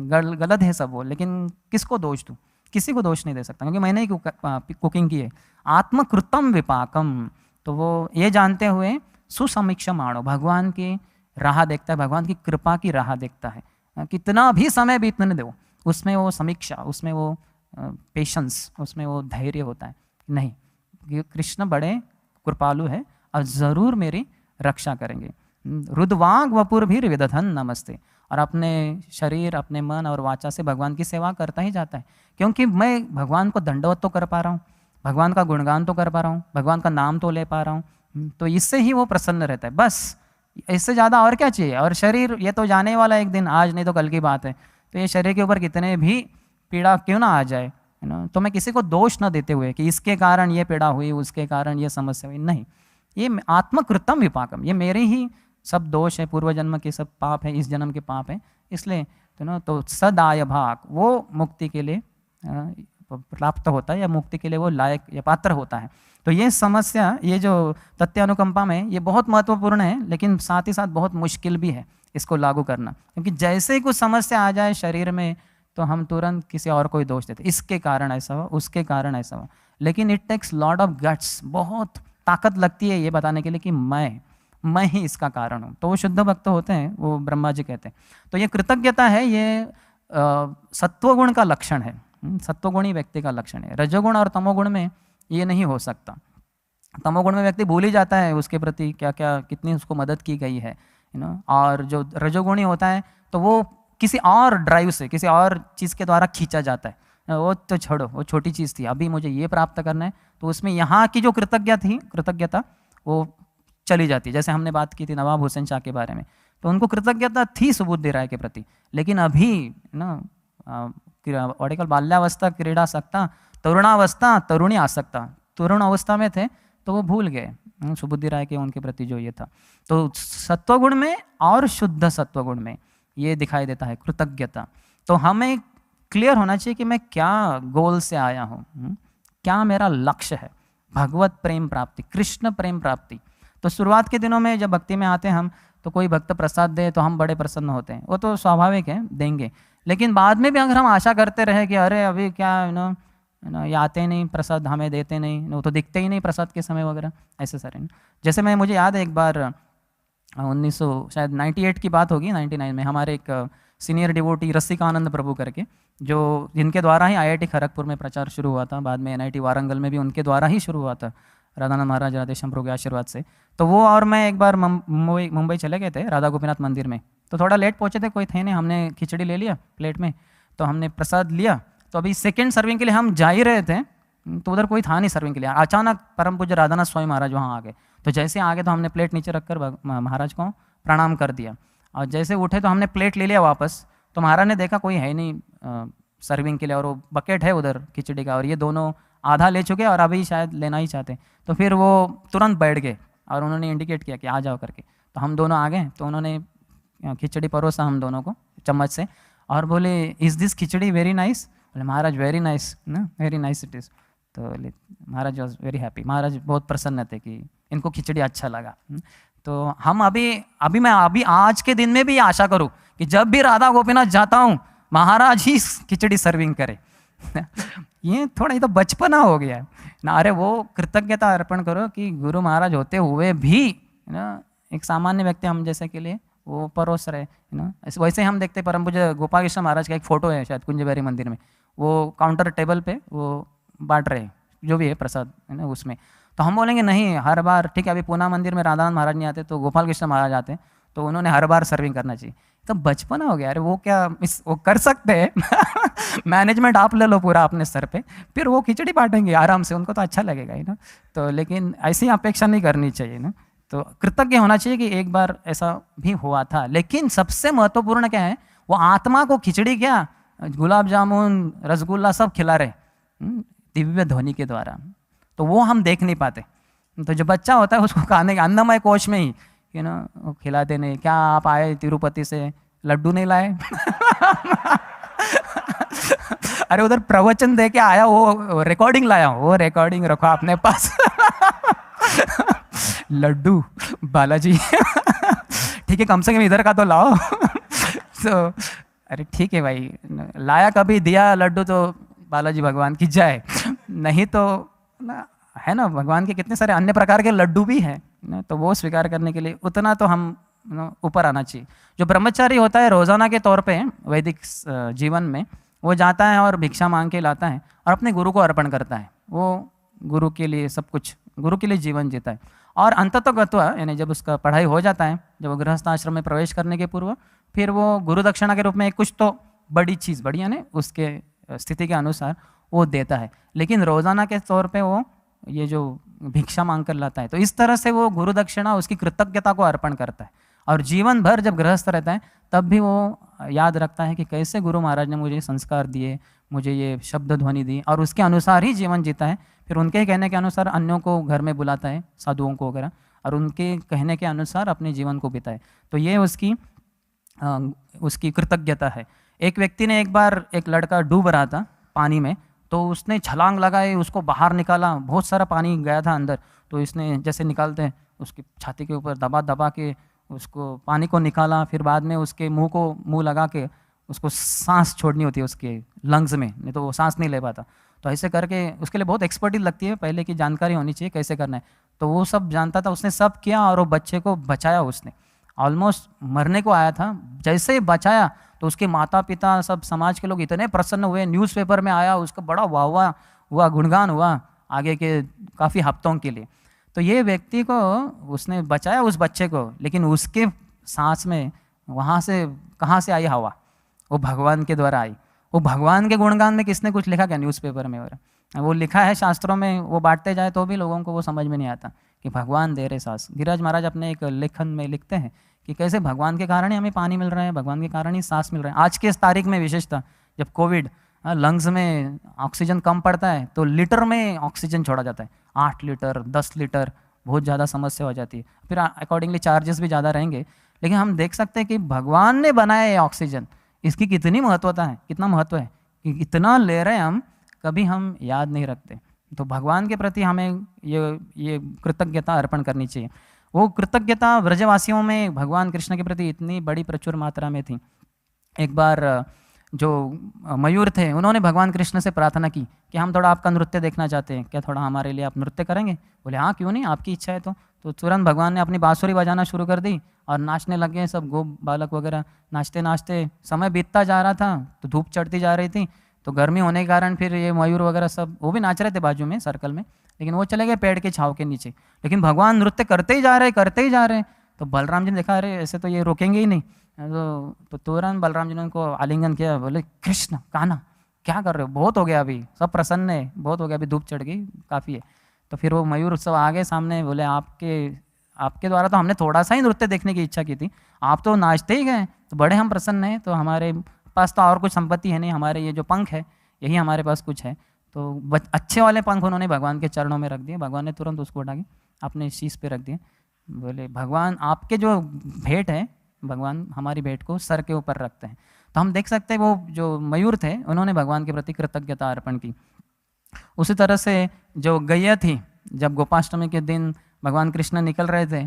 गलत है सब वो, लेकिन किसको दोष दूँ, किसी को दोष नहीं दे सकता क्योंकि मैंने ही कुकिंग की है। आत्मकृतम विपाकम, तो वो ये जानते हुए सुसमीक्षमाणो, भगवान की राह देखता है, भगवान की कृपा की राह देखता है। कितना भी समय बीतने दो, उसमें वो समीक्षा, उसमें वो पेशेंस, उसमें वो धैर्य होता है, नहीं कृष्ण बड़े कृपालु है और ज़रूर मेरी रक्षा करेंगे। रुद्वाग वपुर भी विदधन नमस्ते, और अपने शरीर, अपने मन और वाचा से भगवान की सेवा करता ही जाता है, क्योंकि मैं भगवान को दंडवत तो कर पा रहा हूँ, भगवान का गुणगान तो कर पा रहा हूँ, भगवान का नाम तो ले पा रहा हूँ, तो इससे ही वो प्रसन्न रहता है, बस इससे ज़्यादा और क्या चाहिए। और शरीर ये तो जाने वाला एक दिन, आज नहीं तो कल की बात है, तो ये शरीर के ऊपर कितने भी पीड़ा क्यों ना आ जाए, है ना, तो मैं किसी को दोष ना देते हुए कि इसके कारण ये पीड़ा हुई, उसके कारण ये समस्या हुई, नहीं, ये आत्मकृतम विपाकम, ये मेरे ही सब दोष है, पूर्व जन्म के सब पाप है, इस जन्म के पाप है, इसलिए तो ना, तो सदाय भाग, वो मुक्ति के लिए प्राप्त होता है या मुक्ति के लिए वो लायक या पात्र होता है। तो ये समस्या, ये जो तथ्य अनुकंपा में, ये बहुत महत्वपूर्ण है, लेकिन साथ ही साथ बहुत मुश्किल भी है इसको लागू करना, क्योंकि जैसे ही कुछ समस्या आ जाए शरीर में तो हम तुरंत किसी और को ही दोष देते, इसके कारण ऐसा हुआ, उसके कारण ऐसा हुआ। लेकिन it takes lot of guts, बहुत ताकत लगती है ये बताने के लिए कि मैं ही इसका कारण हूँ। तो वो शुद्ध भक्त होते हैं, वो ब्रह्मा जी कहते हैं। तो ये कृतज्ञता है, ये सत्वगुण का लक्षण है, सत्वगुणी व्यक्ति का लक्षण है। रजोगुण और तमोगुण में ये नहीं हो सकता। तमोगुण में व्यक्ति भूल ही जाता है उसके प्रति क्या क्या, कितनी उसको मदद की गई है, और जो रजोगुणी होता है तो वो किसी और ड्राइव से, किसी और चीज़ के द्वारा खींचा जाता है, वो तो छोड़ो, वो छोटी चीज़ थी, अभी मुझे ये प्राप्त करना है, तो उसमें यहाँ की जो कृतज्ञता वो चली जाती है। जैसे हमने बात की थी नवाब हुसैन शाह के बारे में, तो उनको कृतज्ञता थी सुबुद्धि राय के प्रति, लेकिन अभी ना ऑडिकल बाल्यावस्था क्रीड़ा सकता, तरुणावस्था तरुणी आसक्ता, तरुण अवस्था में थे तो वो भूल गए सुबुद्धि राय के उनके प्रति जो ये था। तो सत्वगुण में और शुद्ध सत्वगुण में ये दिखाई देता है कृतज्ञता। तो हमें क्लियर होना चाहिए कि मैं क्या गोल से आया हूँ, क्या मेरा लक्ष्य है, भगवत प्रेम प्राप्ति, कृष्ण प्रेम प्राप्ति। तो शुरुआत के दिनों में जब भक्ति में आते हैं हम, तो कोई भक्त प्रसाद दे तो हम बड़े प्रसन्न होते हैं, वो तो स्वाभाविक है, देंगे। लेकिन बाद में भी अगर हम आशा करते रहे कि अरे अभी क्या ये आते नहीं प्रसाद, हमें देते नहीं, वो तो दिखते ही नहीं प्रसाद के समय वगैरह, ऐसे सारे। जैसे मुझे याद है एक बार 1998 की बात होगी, 99 में हमारे एक सीनियर डिवोटी रसिकानंद प्रभु करके, जो जिनके द्वारा ही IIT खड़गपुर में प्रचार शुरू हुआ था, बाद में NIT वारंगल में भी उनके द्वारा ही शुरू हुआ था, राधानंद महाराज राधेश्याम प्रभु के आशीर्वाद से। तो वो और मैं एक बार मुंबई चले गए थे राधा गोपीनाथ मंदिर में, तो थोड़ा लेट पहुँचे थे, कोई थे नहीं, हमने खिचड़ी ले लिया प्लेट में, तो हमने प्रसाद लिया, तो अभी सेकेंड सर्विंग के लिए हम जा ही रहे थे, तो उधर कोई था नहीं सर्विंग के लिए। अचानक परम पूज्य राधानाथ स्वामी महाराज वहाँ आ गए। तो जैसे आ गए तो हमने प्लेट नीचे रखकर महाराज को प्रणाम कर दिया, और जैसे उठे तो हमने प्लेट ले लिया वापस। तो महाराज ने देखा कोई है नहीं सर्विंग के लिए, और वो बकेट है उधर खिचड़ी का, और ये दोनों आधा ले चुके और अभी शायद लेना ही चाहते। तो फिर वो तुरंत बैठ गए और उन्होंने इंडिकेट किया कि आ जाओ करके। तो हम दोनों आ गए, तो उन्होंने खिचड़ी परोसा हम दोनों को चम्मच से, और बोले is this khichdi very nice? बोले महाराज वेरी नाइस ना, वेरी नाइस इट इज़। तो महाराज वॉज वेरी हैप्पी, महाराज बहुत प्रसन्न थे कि इनको खिचड़ी अच्छा लगा। तो हम मैं आज के दिन में भी आशा करूं कि जब भी राधा गोपीनाथ जाता हूं महाराज ही खिचड़ी सर्विंग करे। ये थोड़ा ही तो बचपना हो गया है ना। अरे वो कृतज्ञता अर्पण करो कि गुरु महाराज होते हुए भी ना एक सामान्य व्यक्ति हम जैसे के लिए वो परोस रहे ना। वैसे हम देखते परम पूज्य गोपाल कृष्ण महाराज का एक फोटो है शायद कुंज बिहारी मंदिर में, वो काउंटर टेबल पे वो बांट रहे जो भी है प्रसाद है ना उसमें। तो हम बोलेंगे नहीं, हर बार ठीक है, अभी पूना मंदिर में राधानाथ महाराज नहीं आते तो गोपाल कृष्ण महाराज आते, तो उन्होंने हर बार सर्विंग करना चाहिए। तो बचपना हो गया। अरे वो क्या वो कर सकते हैं मैनेजमेंट आप ले लो पूरा अपने सर पे, फिर वो खिचड़ी बांटेंगे आराम से, उनको तो अच्छा लगेगा ही ना। तो लेकिन ऐसी अपेक्षा नहीं करनी चाहिए ना। तो कृतज्ञ होना चाहिए कि एक बार ऐसा भी हुआ था। लेकिन सबसे महत्वपूर्ण क्या है, वो आत्मा को खिचड़ी क्या गुलाब जामुन रसगुल्ला सब खिला रहे दिव्य ध्वनि के द्वारा, तो वो हम देख नहीं पाते। तो जो बच्चा होता है उसको खाने के अन्नमय कोश में ही ना वो खिलाते नहीं। क्या आप आए तिरुपति से, लड्डू नहीं लाए? अरे उधर प्रवचन दे के आया, वो रिकॉर्डिंग लाया, वो रिकॉर्डिंग रखो अपने पास। लड्डू बालाजी ठीक है, कम से कम इधर का तो लाओ। तो अरे ठीक है भाई, लाया कभी दिया लड्डू तो बालाजी भगवान की जय। नहीं तो ना है ना, भगवान के कितने सारे अन्य प्रकार के लड्डू भी हैं ना, तो वो स्वीकार करने के लिए उतना तो हम ऊपर आना चाहिए। जो ब्रह्मचारी होता है रोजाना के तौर पे वैदिक जीवन में वो जाता है और भिक्षा मांग के लाता है और अपने गुरु को अर्पण करता है। वो गुरु के लिए सब कुछ, गुरु के लिए जीवन जीता है। और अंततोगत्वा यानी जब उसका पढ़ाई हो जाता है, जब वो गृहस्थ आश्रम में प्रवेश करने के पूर्व, फिर वो गुरु दक्षिणा के रूप में कुछ तो बड़ी चीज़, बड़ी यानी उसके स्थिति के अनुसार वो देता है। लेकिन रोजाना के तौर पे वो ये जो भिक्षा मांग कर लाता है, तो इस तरह से वो गुरु दक्षिणा उसकी कृतज्ञता को अर्पण करता है। और जीवन भर जब गृहस्थ रहता है तब भी वो याद रखता है कि कैसे गुरु महाराज ने मुझे संस्कार दिए, मुझे ये शब्द ध्वनि दी, और उसके अनुसार ही जीवन जीता है। फिर उनके कहने के अनुसार अन्यों को घर में बुलाता है, साधुओं को वगैरह, और उनके कहने के अनुसार अपने जीवन को बिताए। तो ये उसकी कृतज्ञता है। एक व्यक्ति ने एक बार, एक लड़का डूब रहा था पानी में, तो उसने छलांग लगाई, उसको बाहर निकाला, बहुत सारा पानी गया था अंदर, तो इसने जैसे निकालते हैं उसकी छाती के ऊपर दबा दबा के उसको पानी को निकाला। फिर बाद में उसके मुंह लगा के उसको सांस छोड़नी होती है उसके लंग्स में, नहीं तो वो सांस नहीं ले पाता। तो ऐसे करके उसके लिए बहुत एक्सपर्टीज लगती है, पहले की जानकारी होनी चाहिए कैसे करना है। तो वो सब जानता था, उसने सब किया और वो बच्चे को बचाया। उसने ऑलमोस्ट मरने को आया था, जैसे ही बचाया तो उसके माता पिता सब समाज के लोग इतने प्रसन्न हुए, न्यूज़पेपर में आया, उसका बड़ा वाहवाह हुआ, गुणगान हुआ आगे के काफ़ी हफ्तों के लिए। तो ये व्यक्ति को उसने बचाया उस बच्चे को, लेकिन उसके सांस में वहाँ से कहाँ से आई हवा? वो भगवान के द्वारा आई। वो भगवान के गुणगान में किसने कुछ लिखा क्या न्यूज़पेपर में? वो लिखा है शास्त्रों में, वो बांटते जाए तो भी लोगों को वो समझ में नहीं आता कि भगवान दे रहे सांस। गिरिराज महाराज अपने एक लेखन में लिखते हैं कि कैसे भगवान के कारण ही हमें पानी मिल रहा है, भगवान के कारण ही सांस मिल रहा है। आज के इस तारीख में विशेषता, जब कोविड लंग्स में ऑक्सीजन कम पड़ता है तो लीटर में ऑक्सीजन छोड़ा जाता है, 8 लीटर 10 लीटर, बहुत ज़्यादा समस्या हो जाती है। फिर अकॉर्डिंगली चार्जेस भी ज़्यादा रहेंगे। लेकिन हम देख सकते हैं कि भगवान ने बनाया ये ऑक्सीजन, इसकी कितनी महत्वता है, कितना महत्व है कि इतना ले रहे हैं हम, कभी हम याद नहीं रखते। तो भगवान के प्रति हमें ये कृतज्ञता अर्पण करनी चाहिए। वो कृतज्ञता ब्रजवासियों में भगवान कृष्ण के प्रति इतनी बड़ी प्रचुर मात्रा में थी। एक बार जो मयूर थे उन्होंने भगवान कृष्ण से प्रार्थना की कि हम थोड़ा आपका नृत्य देखना चाहते हैं, क्या थोड़ा हमारे लिए आप नृत्य करेंगे? बोले हाँ क्यों नहीं, आपकी इच्छा है तो तुरंत भगवान ने अपनी बांसुरी बजाना शुरू कर दी और नाचने लग गए सब गोप बालक वगैरह। नाचते नाचते समय बीतता जा रहा था तो धूप चढ़ती जा रही थी, तो गर्मी होने के कारण फिर ये मयूर वगैरह सब वो भी नाच रहे थे बाजू में सर्कल में, लेकिन वो चले गए पेड़ के छाव के नीचे। लेकिन भगवान नृत्य करते ही जा रहे। तो बलराम जी ने देखा अरे ऐसे तो ये रोकेंगे ही नहीं, तो तुरंत बलराम जी ने उनको आलिंगन किया, बोले कृष्ण कान्हा क्या कर रहे हो, बहुत हो गया अभी, सब प्रसन्न है, बहुत हो गया, अभी धूप चढ़ गई, काफ़ी है। तो फिर वो मयूर उत्सव आगे सामने बोले, आपके आपके द्वारा तो हमने थोड़ा सा ही नृत्य देखने की इच्छा की थी, आप तो नाचते ही गए, तो बड़े हम प्रसन्न हैं, तो हमारे पास तो और कुछ संपत्ति है नहीं, हमारे ये जो पंख है यही हमारे पास कुछ है। तो अच्छे वाले पंख उन्होंने भगवान के चरणों में रख दिए, भगवान ने तुरंत उसको उठा के अपने शीश पे रख दिए। बोले भगवान आपके जो भेंट है, भगवान हमारी भेंट को सर के ऊपर रखते हैं। तो हम देख सकते हैं वो जो मयूर थे उन्होंने भगवान के प्रति कृतज्ञता अर्पण की। उसी तरह से जो गैया थी, जब गोपाष्टमी के दिन भगवान कृष्ण निकल रहे थे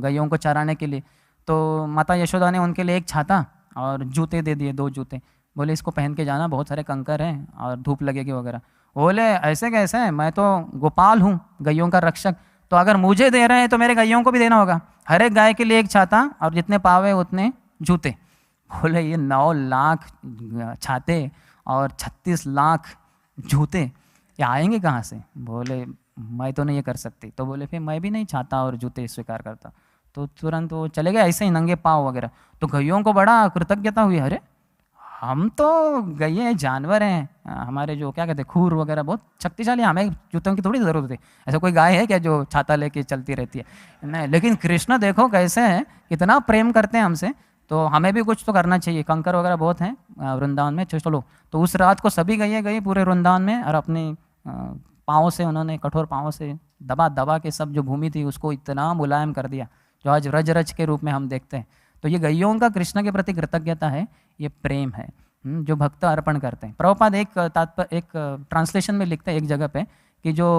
गैयों को चराने के लिए, तो माता यशोदा ने उनके लिए एक छाता और जूते दे दिए, 2 जूते। बोले इसको पहन के जाना, बहुत सारे कंकर हैं और धूप लगेगी वगैरह। बोले ऐसे कैसे है, मैं तो गोपाल हूँ, गैयों का रक्षक, तो अगर मुझे दे रहे हैं तो मेरे गैयों को भी देना होगा। हर एक गाय के लिए एक छाता और जितने पावे उतने जूते। बोले ये 9 लाख छाते और 36 लाख जूते ये आएंगे कहाँ से? बोले मैं तो नहीं ये कर सकती। तो बोले फिर मैं भी नहीं छाता और जूते स्वीकार करता। तो तुरंत वो चले गए ऐसे ही नंगे पाँव वगैरह। तो गैयों को बड़ा कृतज्ञता हुई, अरे हम तो गैये जानवर हैं, हमारे जो क्या कहते हैं खूर वगैरह बहुत शक्तिशाली, हमें जूतों की थोड़ी ज़रूरत होती है। ऐसा कोई गाय है क्या जो छाता लेके चलती रहती है? नहीं। लेकिन कृष्ण देखो कैसे हैं, कितना प्रेम करते हैं हमसे, तो हमें भी कुछ तो करना चाहिए। कंकर वगैरह बहुत हैं वृंदावन में, चलो। तो उस रात को सभी गैये गई पूरे वृंदावन में और अपने पाँव से उन्होंने, कठोर पाँव से दबा दबा के सब जो भूमि थी उसको इतना मुलायम कर दिया जो आज रज रज के रूप में हम देखते हैं। तो ये गैयों का कृष्ण के प्रति कृतज्ञता है, ये प्रेम है जो भक्त अर्पण करते हैं। प्रभुपाद एक ट्रांसलेशन में लिखते हैं एक जगह पे कि जो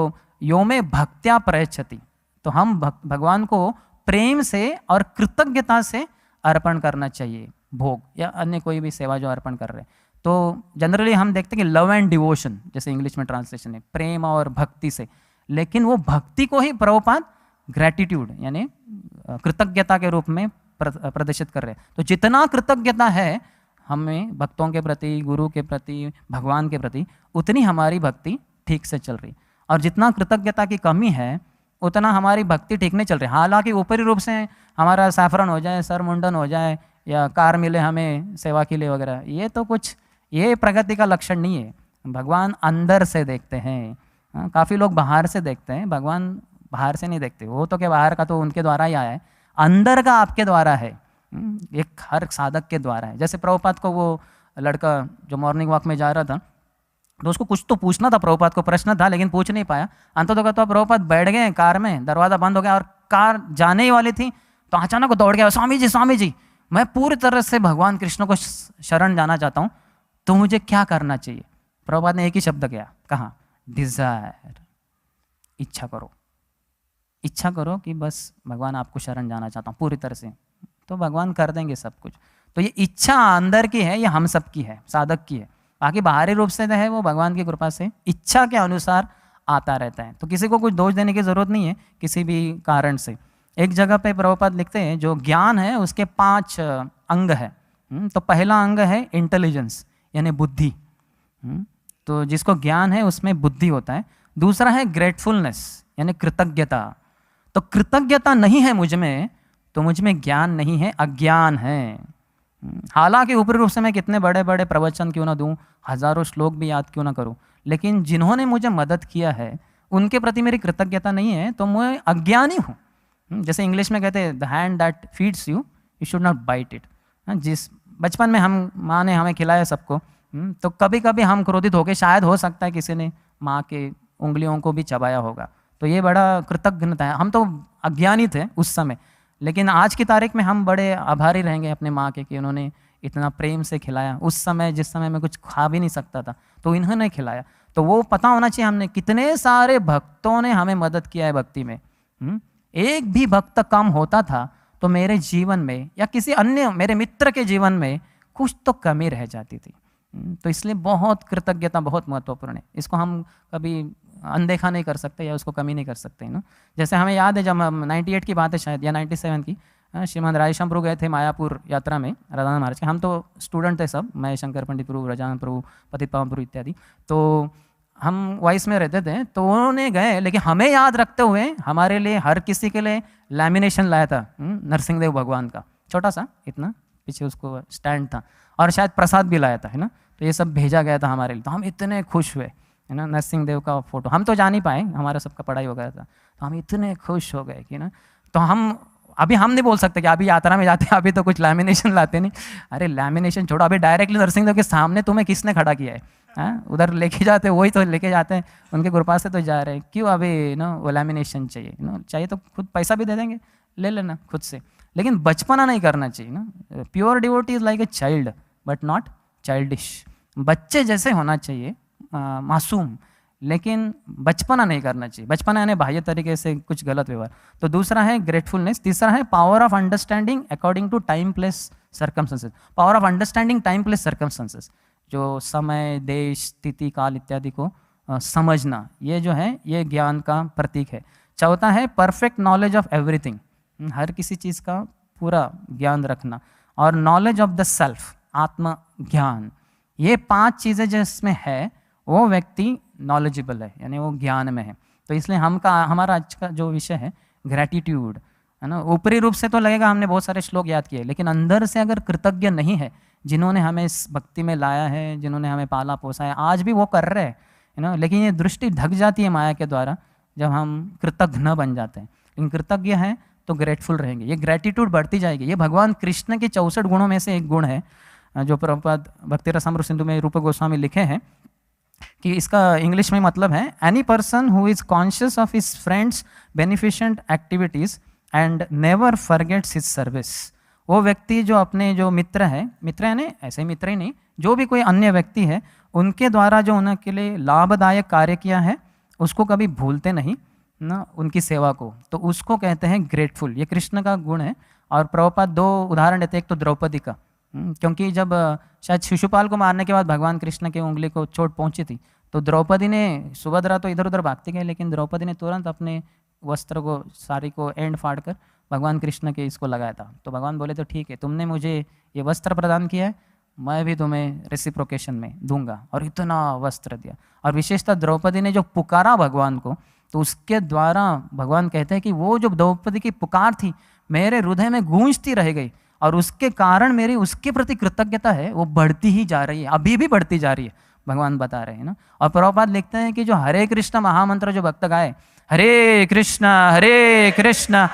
यो में भक्त्या प्रयच्छति, तो हम भगवान को प्रेम से और कृतज्ञता से अर्पण करना चाहिए, भोग या अन्य कोई भी सेवा जो अर्पण कर रहे हैं। तो जनरली हम देखते हैं कि लव एंड डिवोशन, जैसे इंग्लिश में ट्रांसलेशन है, प्रेम और भक्ति से, लेकिन वो भक्ति को ही प्रभुपाद ग्रैटिट्यूड यानी कृतज्ञता के रूप में प्रदर्शित कर रहे हैं। तो जितना कृतज्ञता है हमें भक्तों के प्रति, गुरु के प्रति, भगवान के प्रति, उतनी हमारी भक्ति ठीक से चल रही। और जितना कृतज्ञता की कमी है उतना हमारी भक्ति ठीक नहीं चल रही। हालांकि ऊपरी रूप से हमारा सैफरन हो जाए, सर मुंडन हो जाए या कार मिले हमें सेवा के लिए वगैरह, ये तो कुछ, ये प्रगति का लक्षण नहीं है। भगवान अंदर से देखते हैं। काफ़ी लोग बाहर से देखते हैं, भगवान बाहर से नहीं देखते। वो तो क्या, बाहर का तो उनके द्वारा ही आया है, अंदर का आपके द्वारा है, एक हर साधक के द्वारा है। जैसे प्रभुपाद को वो लड़का जो मॉर्निंग वॉक में जा रहा था, तो उसको कुछ तो पूछना था, प्रभुपाद को प्रश्न था लेकिन पूछ नहीं पाया। अंततः तो प्रभुपाद बैठ गए कार में, दरवाज़ा बंद हो गया और कार जाने ही वाली थी, तो अचानक दौड़ गया, स्वामी जी मैं पूरी तरह से भगवान कृष्ण को शरण जाना चाहता हूँ, तो मुझे क्या करना चाहिए? प्रभुपाद ने एक ही शब्द कहा, डिज़ायर, इच्छा करो, इच्छा करो कि बस भगवान आपको शरण जाना चाहता हूँ पूरी तरह से, तो भगवान कर देंगे सब कुछ। तो ये इच्छा अंदर की है, ये हम सब की है, साधक की है। बाकी बाहरी रूप से है वो भगवान की कृपा से इच्छा के अनुसार आता रहता है। तो किसी को कुछ दोष देने की जरूरत नहीं है किसी भी कारण से। एक जगह पे प्रभुपाद लिखते हैं जो ज्ञान है उसके 5 अंग है। तो पहला अंग है इंटेलिजेंस यानी बुद्धि। तो जिसको ज्ञान है उसमें बुद्धि होता है। दूसरा है ग्रेटफुलनेस यानी कृतज्ञता। तो कृतज्ञता नहीं है मुझ में तो मुझ में ज्ञान नहीं है, अज्ञान है। हालांकि ऊपरी रूप से मैं कितने बड़े बड़े प्रवचन क्यों ना दूं, हजारों श्लोक भी याद क्यों ना करूं, लेकिन जिन्होंने मुझे मदद किया है उनके प्रति मेरी कृतज्ञता नहीं है तो मैं अज्ञानी हूँ। जैसे इंग्लिश में कहते हैं the hand that feeds you you should not bite it. जिस बचपन में हम माँ ने हमें खिलाया सबको, तो कभी कभी हम क्रोधित हो गए, शायद हो सकता है किसी ने माँ के उंगलियों को भी चबाया होगा, तो ये बड़ा कृतज्ञता है। हम तो अज्ञानी थे उस समय, लेकिन आज की तारीख में हम बड़े आभारी रहेंगे अपने माँ के कि उन्होंने इतना प्रेम से खिलाया। उस समय जिस समय मैं कुछ खा भी नहीं सकता था तो इन्होंने खिलाया। तो वो पता होना चाहिए हमने कितने सारे भक्तों ने हमें मदद किया है भक्ति में। एक भी भक्त कम होता था तो मेरे जीवन में या किसी अन्य मेरे मित्र के जीवन में कुछ तो कमी रह जाती थी। तो इसलिए बहुत कृतज्ञता बहुत महत्वपूर्ण है। इसको हम कभी अनदेखा नहीं कर सकते या उसको कमी नहीं कर सकते ना। जैसे हमें याद है जब 98 की बात है शायद या 97 की, श्रीमद राधेश्याम प्रभु गए थे मायापुर यात्रा में राधानंद महाराज के। हम तो स्टूडेंट थे सब, मैं शंकर पंडित प्रभु, रजानंद प्रभु, पतित पावन प्रभु इत्यादि। तो हम वाइस में रहते थे, तो उन्होंने गए लेकिन हमें याद रखते हुए हमारे लिए हर किसी के लिए लैमिनेशन लाया था नरसिंह देव भगवान का, छोटा सा इतना, पीछे उसको स्टैंड था और शायद प्रसाद भी लाया था, है ना। तो ये सब भेजा गया था हमारे लिए, तो हम इतने खुश हुए, है ना। नरसिंह देव का फोटो, हम तो जा नहीं पाए, हमारा सबका पढ़ाई वगैरह था, तो हम इतने खुश हो गए कि ना, तो हम अभी हम नहीं बोल सकते कि अभी यात्रा में जाते हैं अभी तो कुछ लैमिनेशन लाते नहीं। अरे लैमिनेशन छोड़ो, अभी डायरेक्टली नरसिंह देव के सामने तुम्हें किसने खड़ा किया है, हाँ? उधर लेके जाते, वही तो लेके जाते हैं, उनके कृपा से तो जा रहे हैं, क्यों अभी ना वो लैमिनेशन चाहिए ना, चाहिए तो खुद पैसा भी दे देंगे, ले लेना खुद से, लेकिन बचपना नहीं करना चाहिए ना। Pure devotee is like a child but not childish, बच्चे जैसे होना चाहिए, मासूम, लेकिन बचपना नहीं करना चाहिए। बचपना यानी बाह्य तरीके से कुछ गलत व्यवहार। तो दूसरा है ग्रेटफुलनेस। तीसरा है power of understanding according to time place circumstances. Power of understanding time place circumstances, जो समय देश स्थिति काल इत्यादि को समझना, ये जो है ये ज्ञान का प्रतीक है। चौथा है परफेक्ट नॉलेज ऑफ एवरीथिंग, हर किसी चीज़ का पूरा ज्ञान रखना। और नॉलेज ऑफ द सेल्फ, आत्मज्ञान, ये 5 चीज़ें जिसमें है वो व्यक्ति नॉलेजेबल है, यानी वो ज्ञान में है। तो इसलिए हमारा आज का जो विषय है ग्रैटिट्यूड, है ना। ऊपरी रूप से तो लगेगा हमने बहुत सारे श्लोक याद किए, लेकिन अंदर से अगर कृतज्ञ नहीं है, जिन्होंने हमें इस भक्ति में लाया है, जिन्होंने हमें पाला पोसा है, आज भी वो कर रहे हैं, है ना, लेकिन ये दृष्टि ढक जाती है माया के द्वारा जब हम कृतज्ञ न बन जाते हैं। लेकिन कृतज्ञ हैं तो ग्रेटफुल रहेंगे, ये ग्रेटिट्यूड बढ़ती जाएगी। ये भगवान कृष्ण के 64 गुणों में से एक गुण है, जो प्रभुपाद भक्ति रसामृत सिंधु में रूप गोस्वामी लिखे हैं, कि इसका इंग्लिश में मतलब है any person who is conscious of his friends beneficent activities and never forgets his service. वो व्यक्ति जो अपने जो मित्र है यानी ऐसे मित्र ही नहीं, जो भी कोई अन्य व्यक्ति है, उनके द्वारा जो उनके लिए लाभदायक कार्य किया है उसको कभी भूलते नहीं ना, उनकी सेवा को, तो उसको कहते हैं ग्रेटफुल। ये कृष्ण का गुण है। और प्रभुपाद 2 उदाहरण देते हैं, एक तो द्रौपदी का, क्योंकि जब शायद शिशुपाल को मारने के बाद भगवान कृष्ण की उंगली को चोट पहुंची थी, तो द्रौपदी ने, सुभद्रा तो इधर उधर भागती गई, लेकिन द्रौपदी ने तुरंत अपने वस्त्र को, साड़ी को एंड फाड़ कर भगवान कृष्ण के इसको लगाया था। तो भगवान बोले तो ठीक है, तुमने मुझे ये वस्त्र प्रदान किया है, मैं भी तुम्हें रेसिप्रोकेशन में दूंगा, और इतना वस्त्र दिया। और विशेषतः द्रौपदी ने जो पुकारा भगवान को, तो उसके द्वारा भगवान कहते हैं कि वो जो द्रौपदी की पुकार थी मेरे हृदय में गूंजती रह गई, और उसके कारण मेरी उसके प्रति कृतज्ञता है वो बढ़ती ही जा रही है, अभी भी बढ़ती जा रही है, भगवान बता रहे हैं ना। और प्रभुपाद लिखते हैं कि जो हरे कृष्ण महामंत्र जो भक्त गाए, हरे कृष्ण कृष्ण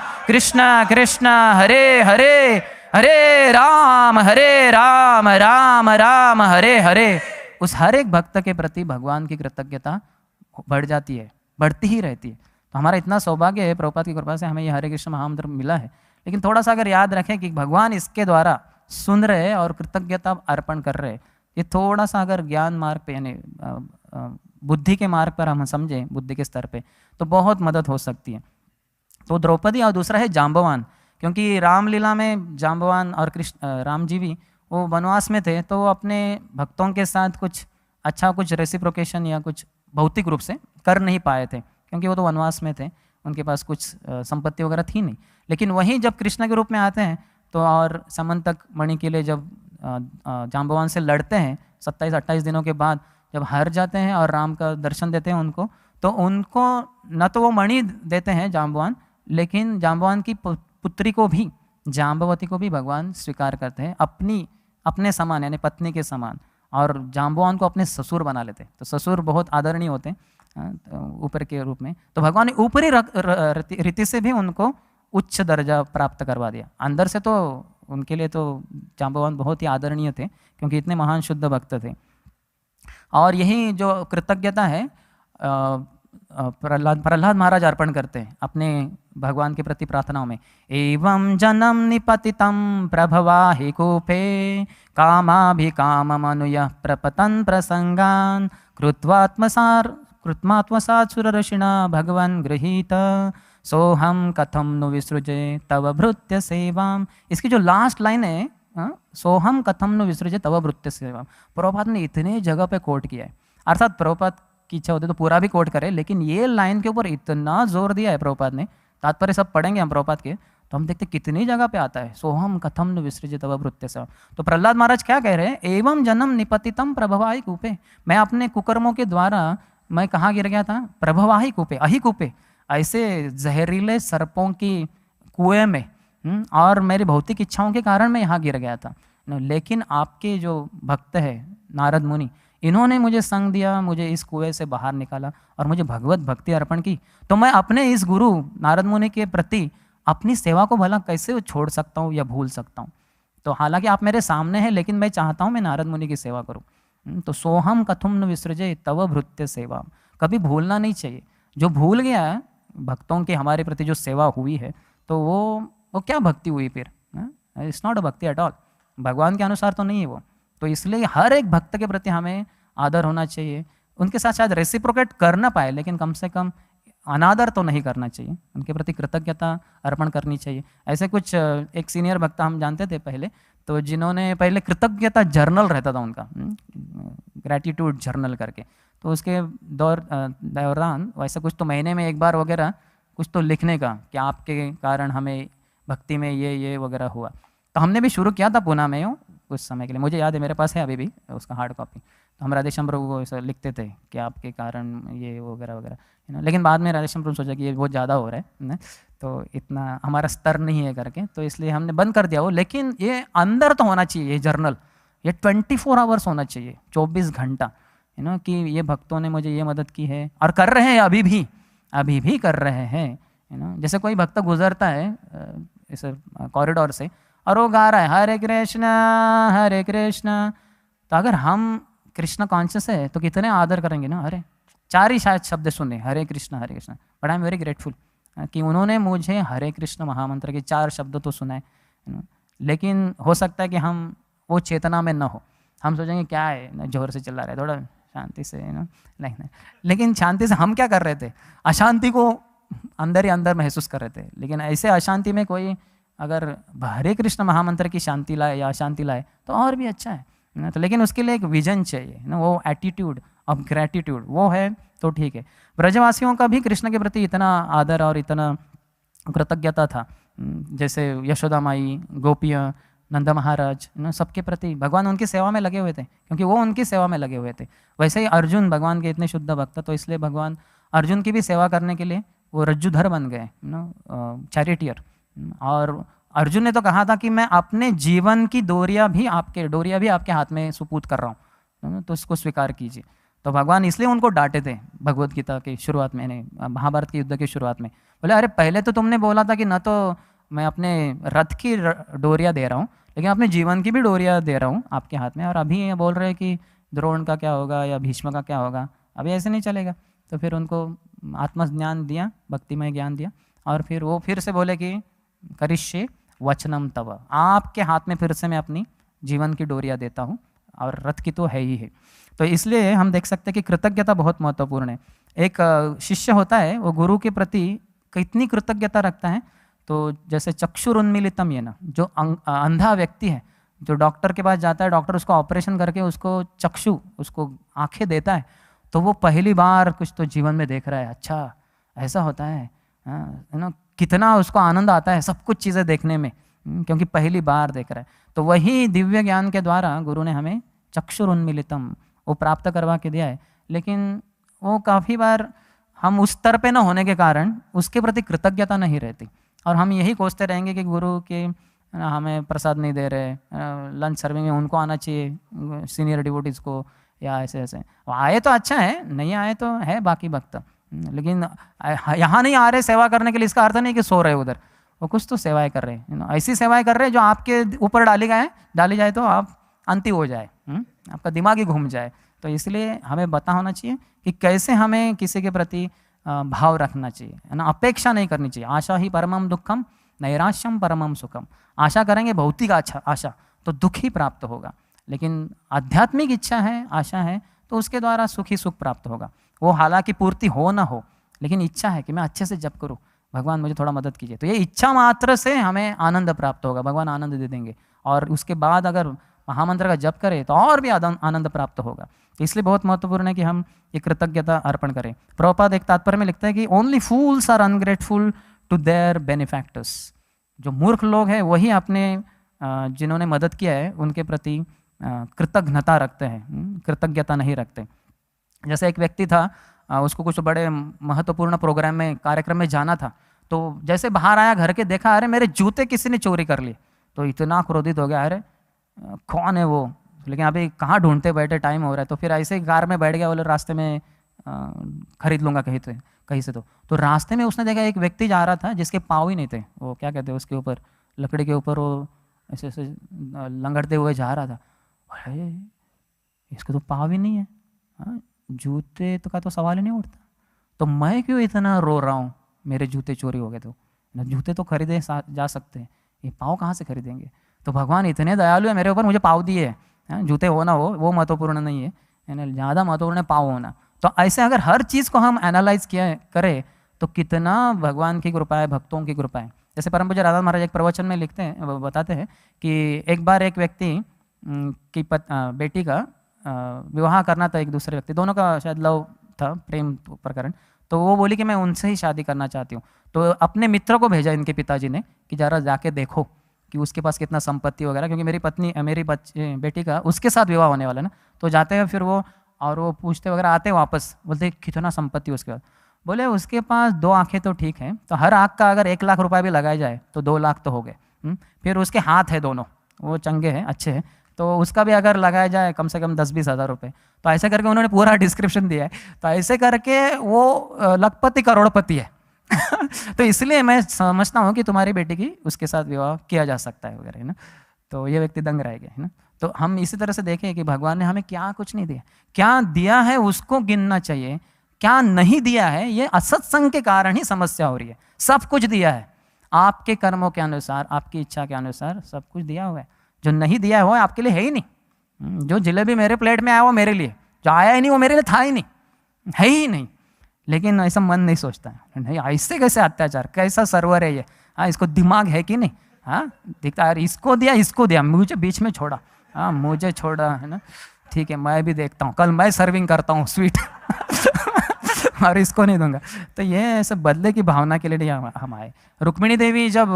कृष्ण हरे हरे, हरे राम राम राम हरे हरे, उस हर एक भक्त के प्रति भगवान की कृतज्ञता बढ़ जाती है, बढ़ती ही रहती है। तो हमारा इतना सौभाग्य है, प्रभुपाद की कृपा से हमें ये हरे कृष्ण महामंत्र मिला है। लेकिन थोड़ा सा अगर याद रखें कि भगवान इसके द्वारा सुन रहे और कृतज्ञता अर्पण कर रहे, ये थोड़ा सा अगर ज्ञान मार्ग पे यानी बुद्धि के मार्ग पर हम समझें, बुद्धि के स्तर पे, तो बहुत मदद हो सकती है। तो द्रौपदी, और दूसरा है जाम्बवान, क्योंकि रामलीला में जाम्बवान और राम जी भी वो वनवास में थे, तो वो अपने भक्तों के साथ कुछ अच्छा, कुछ रेसिप्रोकेशन या कुछ भौतिक रूप से कर नहीं पाए थे, क्योंकि वो तो वनवास में थे, उनके पास कुछ संपत्ति वगैरह थी नहीं। लेकिन वहीं जब कृष्ण के रूप में आते हैं, तो और समंतक मणि के लिए जब जाम्बवान से लड़ते हैं 27-28 दिनों के बाद, जब हार जाते हैं और राम का दर्शन देते हैं उनको, तो उनको न तो वो मणि देते हैं जाम्बवान, लेकिन जाम्बवान की पुत्री को भी, जाम्बवती को भी भगवान स्वीकार करते हैं अपने समान, यानी पत्नी के समान, और जाम्बवान को अपने ससुर बना लेते हैं। तो ससुर बहुत आदरणीय होते हैं ऊपर के रूप में, तो भगवान ने ऊपरी रीति से भी उनको उच्च दर्जा प्राप्त करवा दिया। अंदर से तो उनके लिए तो जाम्बवान बहुत ही आदरणीय थे, क्योंकि इतने महान शुद्ध भक्त थे। और यही जो कृतज्ञता है प्रहलाद महाराज अर्पण करते हैं अपने भगवान के प्रति प्रार्थनाओं में। एवं जन्म निपतितं प्रभवाहि कूपे कामाभिकाममनुयः प्रपतन् प्रसंगान् कृत्वात्मसात् सुरर्षिणा भगवन् गृहीत सोहम कथम नु विसृजे तव भृत्य सेवाम। इसकी जो लास्ट लाइन है, सोहम कथम नु विसृजे तव भृत्य सेवाम, प्रभुपाद ने इतने जगह पे कोट किया है। अर्थात प्रभुपाद की इच्छा होती तो पूरा भी कोट करे, लेकिन ये लाइन के ऊपर इतना जोर दिया है प्रभुपाद ने, तात्पर्य सब पढ़ेंगे हम प्रभुपाद के, तो हम देखते कितनी जगह पे आता है सोहम कथम नु विसृजे तव भृत्य सेवाम। तो प्रहलाद महाराज क्या कह रहे हैं, एवं जन्म निपतितं प्रभवाहि कूपे, मैं अपने कुकर्मों के द्वारा मैं कहाँ गिर गया था, प्रभवाहि कूपे, अहि कूपे, ऐसे जहरीले सर्पों की कुएं में, और मेरी भौतिक इच्छाओं के कारण मैं यहाँ गिर गया था। लेकिन आपके जो भक्त है नारद मुनि, इन्होंने मुझे संग दिया, मुझे इस कुएं से बाहर निकाला और मुझे भगवत भक्ति अर्पण की, तो मैं अपने इस गुरु नारद मुनि के प्रति अपनी सेवा को भला कैसे छोड़ सकता हूँ या भूल सकता हूँ। तो हालांकि आप मेरे सामने हैं, लेकिन मैं चाहता हूँ मैं नारद मुनि की सेवा करूँ। तो सोहम कथुम न विसृजे तव भृत्य सेवा, कभी भूलना नहीं चाहिए। जो भूल गया है भक्तों की हमारे प्रति जो सेवा हुई है, तो वो क्या भक्ति हुई फिर? इट्स नॉट अ भक्ति एट ऑल, भगवान के अनुसार तो नहीं है वो। तो इसलिए हर एक भक्त के प्रति हमें आदर होना चाहिए। उनके साथ शायद रेसिप्रोकेट कर ना पाए, लेकिन कम से कम अनादर तो नहीं करना चाहिए, उनके प्रति कृतज्ञता अर्पण करनी चाहिए। ऐसे कुछ एक सीनियर भक्त हम जानते थे पहले, तो जिन्होंने पहले कृतज्ञता जर्नल रहता था उनका, ग्रैटिट्यूड जर्नल करके, तो उसके दौरान वैसा कुछ तो महीने में एक बार वगैरह कुछ तो लिखने का कि आपके कारण हमें भक्ति में ये वगैरह हुआ। तो हमने भी शुरू किया था पुणे में कुछ समय के लिए, मुझे याद है, मेरे पास है अभी भी उसका हार्ड कॉपी। तो हम राधेश्याम प्रभु को ऐसा लिखते थे कि आपके कारण ये वगैरह वगैरह, लेकिन बाद में राधेश्याम प्रभु सोचा कि ये बहुत ज़्यादा हो रहा है, तो इतना हमारा स्तर नहीं है करके, तो इसलिए हमने बंद कर दिया वो। लेकिन ये अंदर तो होना चाहिए, ये जर्नल, ये 24 आवर्स होना चाहिए, 24 घंटा, कि ये भक्तों ने मुझे ये मदद की है और कर रहे हैं, अभी भी कर रहे हैं। जैसे कोई भक्त गुजरता है इस कॉरिडोर से और वो गा रहा है हरे कृष्णा, तो अगर हम कृष्ण कॉन्शियस है तो कितने आदर करेंगे ना। अरे 4 ही शायद शब्द सुने, Hare Krishna, but I am very grateful कि उन्होंने मुझे हरे कृष्ण महामंत्र के 4 शब्द तो सुनाए। लेकिन हो सकता है कि हम वो चेतना में न हो, हम सोचेंगे क्या है जोर से चिल्ला रहे, थोड़ा शांति से नहीं। लेकिन शांति से हम क्या कर रहे थे? अशांति को अंदर ही अंदर महसूस कर रहे थे। लेकिन ऐसे अशांति में कोई अगर हरे कृष्ण महामंत्र की शांति लाए या अशांति लाए तो और भी अच्छा है। तो लेकिन उसके लिए एक विजन चाहिए ना, वो एटीट्यूड ऑफ ग्रैटिट्यूड वो है तो ठीक है। ब्रजवासियों का भी कृष्ण के प्रति इतना आदर और इतना कृतज्ञता था, जैसे यशोदा माई, गोपियाँ, नंद महाराज, सबके प्रति भगवान उनकी सेवा में लगे हुए थे, क्योंकि वो उनकी सेवा में लगे हुए थे। वैसे ही अर्जुन भगवान के इतने शुद्ध भक्त, तो इसलिए भगवान अर्जुन की भी सेवा करने के लिए वो रज्जुधर बन गए, चैरिटियर। और अर्जुन ने तो कहा था कि मैं अपने जीवन की डोरिया भी आपके हाथ में सुपूत कर रहा हूँ, तो उसको स्वीकार कीजिए। तो भगवान इसलिए उनको डांटे थे भगवत गीता की शुरुआत में, महाभारत के युद्ध की शुरुआत में, बोले अरे पहले तो तुमने बोला था कि न तो मैं अपने रथ की डोरिया दे रहा हूँ, लेकिन अपने जीवन की भी डोरिया दे रहा हूँ आपके हाथ में, और अभी ये बोल रहे हैं कि द्रोण का क्या होगा या भीष्म का क्या होगा, अभी ऐसे नहीं चलेगा। तो फिर उनको आत्मज्ञान दिया, भक्तिमय ज्ञान दिया, और फिर वो फिर से बोले कि करिष्ये वचनम तव, आपके हाथ में फिर से मैं अपनी जीवन की डोरिया देता हूँ, और रथ की तो है ही है। तो इसलिए हम देख सकते हैं कि कृतज्ञता बहुत महत्वपूर्ण है। एक शिष्य होता है, वो गुरु के प्रति कितनी कृतज्ञता रखता है, तो जैसे चक्षुरुन्मीलितम, ये ना जो अंधा व्यक्ति है, जो डॉक्टर के पास जाता है, डॉक्टर उसको ऑपरेशन करके उसको चक्षु, उसको आंखें देता है, तो वो पहली बार कुछ तो जीवन में देख रहा है, अच्छा ऐसा होता है कितना उसको आनंद आता है सब कुछ चीज़ें देखने में, क्योंकि पहली बार देख रहा है। तो वही दिव्य ज्ञान के द्वारा गुरु ने हमें चक्षुरुन्मीलितम वो प्राप्त करवा के दिया है। लेकिन वो काफ़ी बार हम उस स्तर पे न होने के कारण उसके प्रति कृतज्ञता नहीं रहती, और हम यही कोसते रहेंगे कि गुरु के हमें प्रसाद नहीं दे रहे, लंच सर्विंग में उनको आना चाहिए सीनियर डिवोटीज़ को, या ऐसे आए तो अच्छा है, नहीं आए तो है बाकी भक्त, लेकिन यहाँ नहीं आ रहे सेवा करने के लिए, इसका अर्थ नहीं कि सो रहे उधर, वो कुछ तो सेवाएं कर रहे हैं, ऐसी सेवाएं कर रहे हैं जो आपके ऊपर डाली जाए तो आप अंति हो जाए, आपका दिमाग ही घूम जाए। तो इसलिए हमें पता होना चाहिए कि कैसे हमें किसी के प्रति भाव रखना चाहिए, है ना, अपेक्षा नहीं करनी चाहिए। आशा ही परमम दुखम नैराश्यम परमम सुखम, आशा करेंगे भौतिक आशा तो दुख ही प्राप्त होगा, लेकिन आध्यात्मिक इच्छा है, आशा है, तो उसके द्वारा सुख ही सुख प्राप्त होगा। वो हालांकि पूर्ति हो ना हो, लेकिन इच्छा है कि मैं अच्छे से जप करूँ, भगवान मुझे थोड़ा मदद कीजिए, तो ये इच्छा मात्र से हमें आनंद प्राप्त होगा, भगवान आनंद दे देंगे। और उसके बाद अगर महामंत्र का जप करें तो और भी आनंद प्राप्त होगा। तो इसलिए बहुत महत्वपूर्ण है कि हम ये कृतज्ञता अर्पण करें। प्रभुपाद एक तात्पर्य में लिखता है कि only fools are ungrateful to their benefactors, जो मूर्ख लोग हैं वही अपने जिन्होंने मदद किया है उनके प्रति कृतज्ञता रखते हैं, कृतज्ञता नहीं रखते। जैसे एक व्यक्ति था, उसको कुछ बड़े महत्वपूर्ण प्रोग्राम में, कार्यक्रम में जाना था, तो जैसे बाहर आया, घर के देखा, अरे मेरे जूते किसी ने चोरी कर लिए, तो इतना क्रोधित हो गया, अरे कौन है वो, लेकिन अभी कहाँ ढूंढते बैठे, टाइम हो रहा है। तो फिर ऐसे ही कार में बैठ गया, बोले रास्ते में खरीद लूँगा कहीं से। तो रास्ते में उसने देखा एक व्यक्ति जा रहा था जिसके पाँव ही नहीं थे, वो क्या कहते हैं उसके ऊपर, लकड़ी के ऊपर वो ऐसे ऐसे लंगड़ते हुए जा रहा था। अरे इसको तो पाँव ही नहीं है, हाँ, जूते तो का तो सवाल ही नहीं उठता। तो मैं क्यों इतना रो रहा हूँ, मेरे जूते चोरी हो गए। तो ना, जूते तो खरीदे जा सकते हैं, ये पाँव कहाँ से खरीदेंगे। तो भगवान इतने दयालु है मेरे ऊपर, मुझे पाँव दिए हैं। जूते हो ना हो वो महत्वपूर्ण नहीं है, ज़्यादा महत्वपूर्ण है पाँव होना। तो ऐसे अगर हर चीज़ को हम एनालाइज किया करें तो कितना भगवान की कृपा है, भक्तों की कृपा है। जैसे परम पूज्य राधा महाराज एक प्रवचन में लिखते हैं, बताते हैं कि एक बार एक व्यक्ति की बेटी का विवाह करना था, एक दूसरे व्यक्ति, दोनों का शायद लव था, प्रेम प्रकरण। तो वो बोली कि मैं उनसे ही शादी करना चाहती हूँ। तो अपने मित्र को भेजा इनके पिताजी ने कि जरा जाके देखो कि उसके पास कितना संपत्ति वगैरह, क्योंकि मेरी बेटी का उसके साथ विवाह होने वाला है ना। तो जाते हैं फिर वो, और वो पूछते वगैरह आते वापस, बोलते कितना संपत्ति उसके पास। बोले उसके पास 2 आँखें तो ठीक है, तो हर आँख का अगर 1 लाख रुपया भी लगाया जाए तो 2 लाख तो हो गए। फिर उसके हाथ है दोनों, वो चंगे हैं, अच्छे हैं, तो उसका भी अगर लगाया जाए कम से कम 10-20 हज़ार रुपये। तो ऐसे करके उन्होंने पूरा डिस्क्रिप्शन दिया है। तो ऐसे करके वो लखपति करोड़पति है। तो इसलिए मैं समझता हूँ कि तुम्हारी बेटी की उसके साथ विवाह किया जा सकता है वगैरह, है ना। तो ये व्यक्ति दंग रह गया, है ना। तो हम इसी तरह से देखें कि भगवान ने हमें क्या कुछ नहीं दिया, क्या दिया है उसको गिनना चाहिए, क्या नहीं दिया है ये असत्संग के कारण ही समस्या हो रही है। सब कुछ दिया है आपके कर्मों के अनुसार, आपकी इच्छा के अनुसार सब कुछ दिया हुआ है। जो नहीं दिया है वो आपके लिए है ही नहीं। जो जलेबी मेरे प्लेट में आया वो मेरे लिए, जो आया ही नहीं वो मेरे लिए था ही नहीं, है ही नहीं। लेकिन ऐसा मन नहीं सोचता है, नहीं ऐसे कैसे अत्याचार, कैसा सर्वर है ये, हाँ इसको दिमाग है कि नहीं, हाँ दिखता है इसको दिया मुझे बीच में छोड़ा, हाँ मुझे छोड़ा, है ना, ठीक है मैं भी देखता हूँ, कल मैं सर्विंग करता हूँ स्वीट और इसको नहीं दूंगा। तो ये ऐसे बदले की भावना के लिए हम आए। रुक्मिणी देवी जब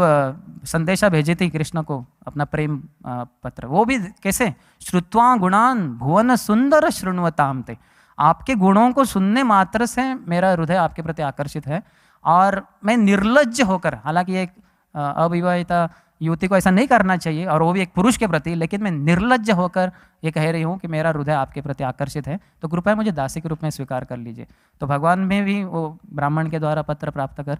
संदेशा भेजी थी कृष्ण को अपना प्रेम पत्र, वो भी कैसे, श्रुत्वा गुणान भुवन सुंदर शृण्वताम थे, आपके गुणों को सुनने मात्र से मेरा हृदय आपके प्रति आकर्षित है। और मैं निर्लज्ज होकर, हालांकि एक अविवाहिता युवती को ऐसा नहीं करना चाहिए और वो भी एक पुरुष के प्रति, लेकिन मैं निर्लज्ज होकर ये कह रही हूँ कि मेरा हृदय आपके प्रति आकर्षित है, तो कृपया मुझे दासी के रूप में स्वीकार कर लीजिए। तो भगवान में भी वो ब्राह्मण के द्वारा पत्र प्राप्त कर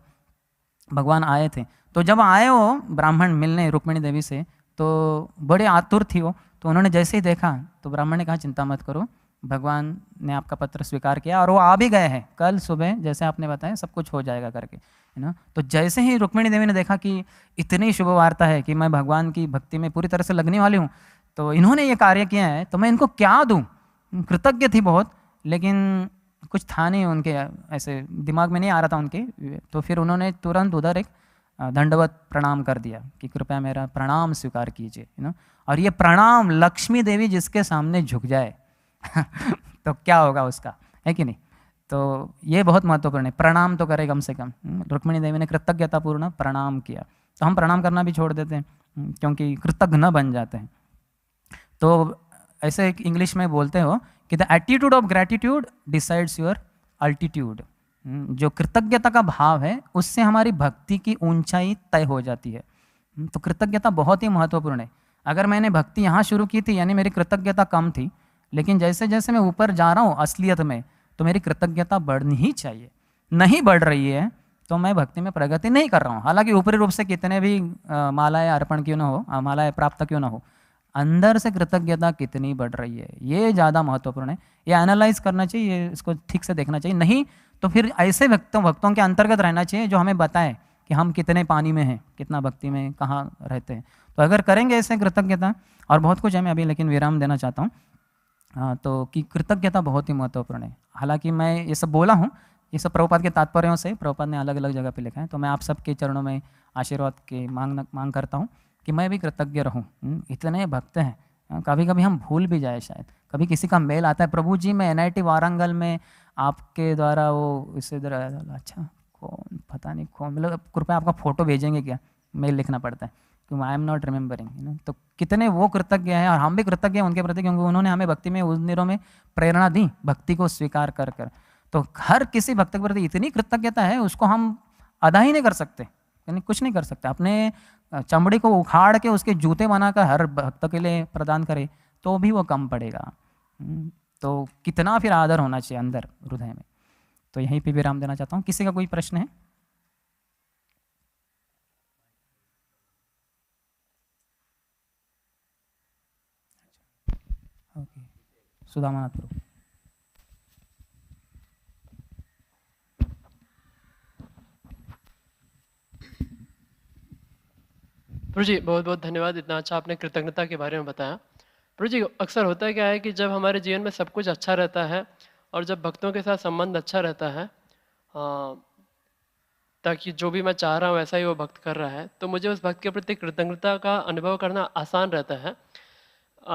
भगवान आए थे। तो जब आए वो ब्राह्मण मिलने रुक्मिणी देवी से, तो बड़े आतुर थी वो। तो उन्होंने जैसे ही देखा तो ब्राह्मण ने कहा चिंता मत करो, भगवान ने आपका पत्र स्वीकार किया और वो आ भी गए हैं, कल सुबह जैसे आपने बताया सब कुछ हो जाएगा करके, है ना। तो जैसे ही रुक्मिणी देवी ने देखा कि इतनी शुभ वार्ता है कि मैं भगवान की भक्ति में पूरी तरह से लगने वाली हूँ, तो इन्होंने ये कार्य किया है तो मैं इनको क्या दूँ। कृतज्ञ थी बहुत, लेकिन कुछ था नहीं उनके, ऐसे दिमाग में नहीं आ रहा था उनके। तो फिर उन्होंने तुरंत उधर एक दंडवत प्रणाम कर दिया कि कृपया मेरा प्रणाम स्वीकार कीजिए, है ना। और ये प्रणाम लक्ष्मी देवी जिसके सामने झुक जाए तो क्या होगा उसका, है कि नहीं। तो ये बहुत महत्वपूर्ण है, प्रणाम तो करे कम से कम। रुक्मिणी देवी ने कृतज्ञतापूर्ण प्रणाम किया, तो हम प्रणाम करना भी छोड़ देते हैं क्योंकि कृतज्ञ न बन जाते हैं। तो ऐसे एक इंग्लिश में बोलते हो कि the attitude of gratitude decides your altitude. जो कृतज्ञता का भाव है उससे हमारी भक्ति की ऊंचाई तय हो जाती है। तो कृतज्ञता बहुत ही महत्वपूर्ण है। अगर मैंने भक्ति यहाँ शुरू की थी यानी मेरी कृतज्ञता कम थी, लेकिन जैसे जैसे मैं ऊपर जा रहा हूँ असलियत में, तो मेरी कृतज्ञता बढ़नी ही चाहिए। नहीं बढ़ रही है तो मैं भक्ति में प्रगति नहीं कर रहा हूँ। हालांकि ऊपरी रूप से कितने भी मालाएं अर्पण क्यों ना हो, मालाएं प्राप्त क्यों ना हो, अंदर से कृतज्ञता कितनी बढ़ रही है ये ज़्यादा महत्वपूर्ण है। ये एनालाइज करना चाहिए, इसको ठीक से देखना चाहिए। नहीं तो फिर ऐसे भक्तों के अंतर्गत रहना चाहिए जो हमें बताए कि हम कितने पानी में हैं, कितना भक्ति में कहाँ रहते हैं। तो अगर करेंगे ऐसे कृतज्ञता, और बहुत कुछ है, मैं अभी लेकिन विराम देना चाहता हूँ। तो कि कृतज्ञता बहुत ही महत्वपूर्ण है। हालांकि मैं ये सब बोला हूँ, ये सब प्रभुपाद के तात्पर्यों से, प्रभुपाद ने अलग अलग जगह पे लिखा है। तो मैं आप सबके चरणों में आशीर्वाद की मांग करता हूँ कि मैं भी कृतज्ञ रहूँ। इतने भक्त हैं, कभी कभी हम भूल भी जाए, शायद कभी किसी का मेल आता है, प्रभु जी मैं NIT वारंगल में आपके द्वारा वो इससे इधर, अच्छा कौन पता नहीं कौन, मतलब कृपया आपका फ़ोटो भेजेंगे क्या, मेल लिखना पड़ता है क्योंकि आई एम नॉट रिमेंबरिंग। तो कितने वो कृतज्ञ हैं और हम भी कृतज्ञ हैं उनके प्रति, क्योंकि उन्होंने हमें भक्ति में उन दिनों में प्रेरणा दी, भक्ति को स्वीकार कर कर। तो हर किसी भक्त के प्रति इतनी कृतज्ञता है, उसको हम अदा ही नहीं कर सकते, यानी कुछ नहीं कर सकते। अपने चमड़ी को उखाड़ के उसके जूते बनाकर हर भक्त के लिए प्रदान करे तो भी वो कम पड़ेगा। तो कितना फिर आदर होना चाहिए अंदर हृदय में। तो यहीं पे विराम देना चाहता हूँ। किसी का कोई प्रश्न है? ओके, सुदामानाथ प्रभु। प्रभु जी बहुत बहुत धन्यवाद, इतना अच्छा आपने कृतज्ञता के बारे में बताया। प्रभु जी अक्सर होता क्या है कि जब हमारे जीवन में सब कुछ अच्छा रहता है और जब भक्तों के साथ संबंध अच्छा रहता है, ताकि जो भी मैं चाह रहा हूँ ऐसा ही वो भक्त कर रहा है, तो मुझे उस भक्त के प्रति कृतज्ञता का अनुभव करना आसान रहता है।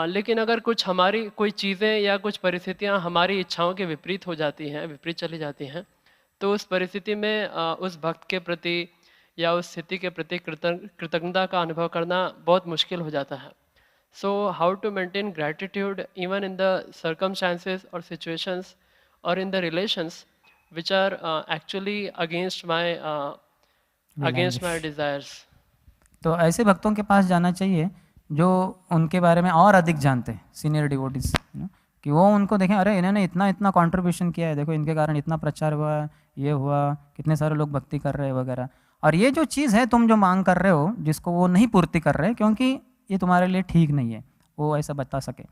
लेकिन अगर कुछ हमारी कोई चीज़ें या कुछ परिस्थितियाँ हमारी इच्छाओं के विपरीत हो जाती हैं, विपरीत चली जाती हैं, तो उस परिस्थिति में उस भक्त के प्रति या उस स्थिति के प्रति कृतज्ञता का अनुभव करना बहुत मुश्किल हो जाता है। So how to maintain gratitude even in the circumstances और situations और in the relations which are actually against my against my desires? तो ऐसे भक्तों के पास जाना चाहिए जो उनके बारे में और अधिक जानते हैं, सीनियर डिवोटीज, कि वो उनको देखें, अरे इन्होंने इतना इतना कंट्रीब्यूशन किया है, देखो इनके कारण इतना प्रचार हुआ, ये हुआ, कितने सारे लोग भक्ति कर रहे हैं वगैरह। और ये जो चीज़ है तुम जो मांग कर रहे हो, जिसको वो नहीं पूर्ति कर रहे क्योंकि ये तुम्हारे लिए ठीक नहीं है, वो ऐसा बता सके।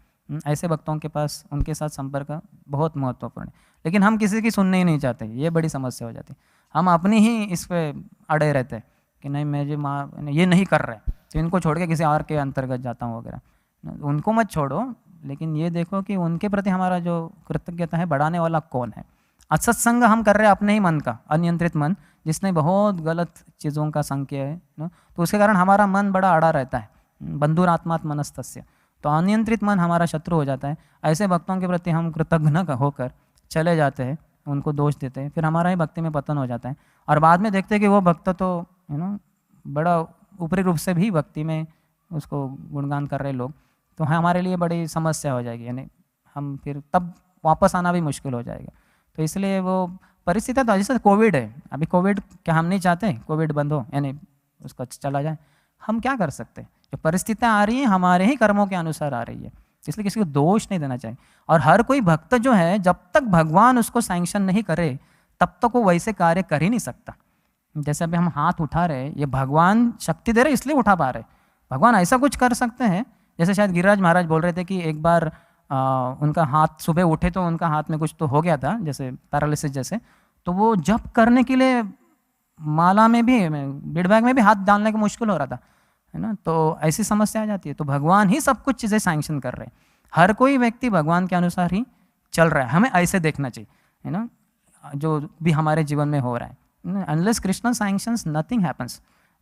ऐसे भक्तों के पास उनके साथ संपर्क बहुत महत्वपूर्ण है। लेकिन हम किसी की सुनने ही नहीं चाहते, ये बड़ी समस्या हो जाती। हम अपनी ही इस पर अड़े रहते हैं कि नहीं मैं जो ये नहीं कर रहे, तो इनको छोड़ के किसी और के अंतर्गत जाता हूँ वगैरह। उनको मत छोड़ो, लेकिन ये देखो कि उनके प्रति हमारा जो कृतज्ञता है बढ़ाने वाला कौन है। असत्संग हम कर रहे हैं अपने ही मन का, अनियंत्रित मन, जिसने बहुत गलत चीज़ों का संग किया है तो उसके कारण हमारा मन बड़ा अड़ा रहता है। बंधुरात्मात् मनस्तस्य, तो अनियंत्रित मन हमारा शत्रु हो जाता है। ऐसे भक्तों के प्रति हम कृतज्ञ होकर चले जाते हैं, उनको दोष देते हैं, फिर हमारा ही भक्ति में पतन हो जाता है। और बाद में देखते हैं कि वो भक्त तो बड़ा ऊपरी रूप से भी भक्ति में उसको गुणगान कर रहे लोग, तो हमारे लिए बड़ी समस्या हो जाएगी, यानी हम फिर तब वापस आना भी मुश्किल हो जाएगा। तो इसलिए वो परिस्थिति, तो जैसे कोविड है, अभी कोविड क्या हम नहीं चाहते कोविड बंद हो, यानी उसका चला जाए, हम क्या कर सकते हैं? जो परिस्थितियाँ आ रही हैं हमारे ही कर्मों के अनुसार आ रही है, इसलिए किसी को दोष नहीं देना चाहिए। और हर कोई भक्त जो है, जब तक भगवान उसको सैंक्शन नहीं करे तब तक वो वैसे कार्य कर ही नहीं सकता। जैसे अभी हम हाथ उठा रहे, ये भगवान शक्ति दे रहे इसलिए उठा पा रहे। भगवान ऐसा कुछ कर सकते हैं, जैसे शायद गिरिराज महाराज बोल रहे थे कि एक बार उनका हाथ सुबह उठे तो उनका हाथ में कुछ तो हो गया था, जैसे पैरालिसिस जैसे, तो वो जप करने के लिए माला में भी, बीड बैग में भी हाथ डालने का मुश्किल हो रहा था, है ना। तो ऐसी समस्या आ जाती है। तो भगवान ही सब कुछ चीज़ें सैंक्शन कर रहे हैं, हर कोई व्यक्ति भगवान के अनुसार ही चल रहा है, हमें ऐसे देखना चाहिए, है ना, जो भी हमारे जीवन में हो रहा है। Unless Krishna sanctions, nothing happens.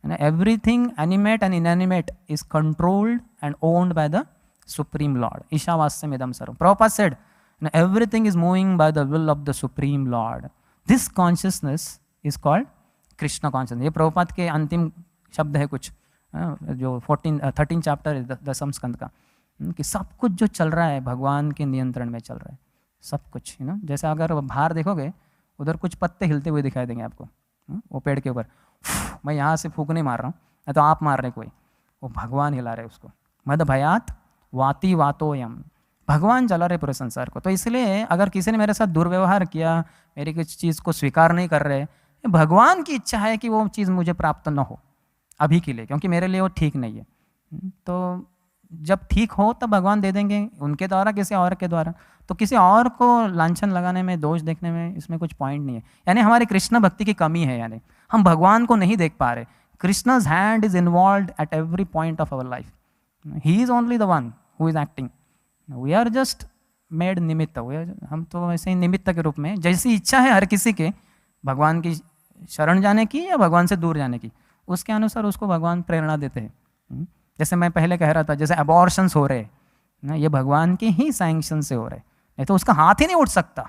Everything animate and inanimate is controlled and owned by the Supreme Lord. Ishavasyam idam sarvam. Prabhupada said, everything is moving by the will of the Supreme Lord. This consciousness is called Krishna consciousness. ये प्रभुपाद के अंतिम शब्द है कुछ, जो 13 chapter है दसम स्कंद का, कि सब कुछ जो चल रहा है भगवान के नियंत्रण में चल रहा है, सब कुछ, जैसे अगर बाहर देखोगे उधर कुछ पत्ते हिलते हुए दिखाई देंगे आपको, वो पेड़ के ऊपर, मैं यहाँ से फूंक नहीं मार रहा हूँ, नहीं तो आप मार रहे कोई, वो भगवान हिला रहे उसको। मद भयात वाति वातोयम, भगवान चला रहे पूरे संसार को। तो इसलिए अगर किसी ने मेरे साथ दुर्व्यवहार किया, मेरी किसी चीज़ को स्वीकार नहीं कर रहे, भगवान की इच्छा है कि वो चीज़ मुझे प्राप्त न हो अभी के लिए, क्योंकि मेरे लिए वो ठीक नहीं है। तो जब ठीक हो तब भगवान दे देंगे, उनके द्वारा, किसी और के द्वारा। तो किसी और को लांछन लगाने में, दोष देखने में, इसमें कुछ पॉइंट नहीं है। यानी हमारी कृष्ण भक्ति की कमी है, यानी हम भगवान को नहीं देख पा रहे। Krishna's hand is involve at every point of our life. He is only the one who is acting, we are just made निमित्त। हम तो ऐसे ही निमित्त के रूप में, जैसी इच्छा है हर किसी के भगवान की शरण जाने की या भगवान से दूर जाने की, उसके अनुसार उसको भगवान प्रेरणा देते हैं। जैसे मैं पहले कह रहा था, जैसे अबॉर्शंस हो रहे ना, ये भगवान के ही सैंक्शन से हो रहे, नहीं तो उसका हाथ ही नहीं उठ सकता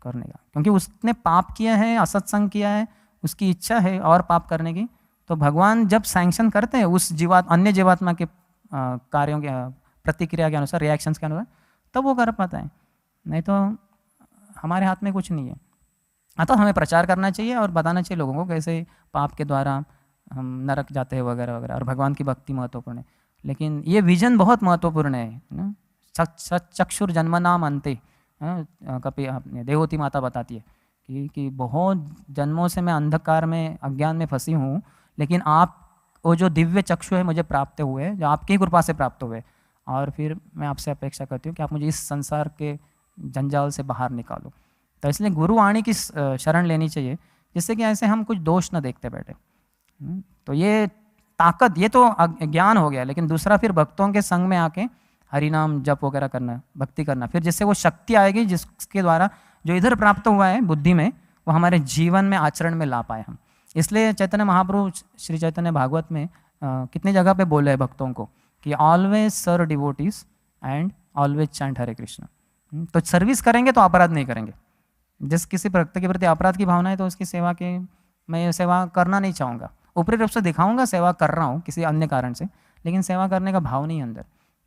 करने का, क्योंकि उसने पाप किया है, असत्संग किया है, उसकी इच्छा है और पाप करने की। तो भगवान जब सैंक्शन करते हैं उस अन्य जीवात्मा के कार्यों के प्रतिक्रिया के अनुसार, रिएक्शंस के अनुसार, तब वो कर पाता है, नहीं तो हमारे हाथ में कुछ नहीं है। तो हमें प्रचार करना चाहिए और बताना चाहिए लोगों को कैसे पाप के द्वारा हम नरक जाते हैं वगैरह वगैरह, और भगवान की भक्ति महत्वपूर्ण है। लेकिन ये विजन बहुत महत्वपूर्ण है ना, चक्षुर जन्म नाम अंते, कभी आपने देवोती माता बताती है कि बहुत जन्मों से मैं अंधकार में अज्ञान में फंसी हूँ, लेकिन आप वो जो दिव्य चक्षु है मुझे प्राप्त हुए, जो आपकी ही कृपा से प्राप्त हुए, और फिर मैं आपसे अपेक्षा करती हूँ कि आप मुझे इस संसार के जंजाल से बाहर निकालो। तो इसलिए गुरुवाणी की शरण लेनी चाहिए, जिससे कि ऐसे हम कुछ दोष न देखते बैठे। तो ये ताकत, ये तो ज्ञान हो गया, लेकिन दूसरा फिर भक्तों के संग में आके हरि नाम जप वगैरह करना, भक्ति करना, फिर जिससे वो शक्ति आएगी जिसके द्वारा जो इधर प्राप्त हुआ है बुद्धि में, वो हमारे जीवन में आचरण में ला पाए हम। इसलिए चैतन्य महाप्रभु श्री चैतन्य भागवत में कितनी जगह पे बोले हैं भक्तों को कि always serve devotees and always chant Hare Krishna. तो सर्विस करेंगे तो अपराध नहीं करेंगे। जिस किसी भक्त के प्रति अपराध की भावना है तो उसकी सेवा के, मैं सेवा करना नहीं चाहूँगा, ऊपरी रूप से दिखाऊंगा सेवा कर रहा हूँ किसी अन्य कारण से, लेकिन सेवा करने का भाव नहीं अंदर,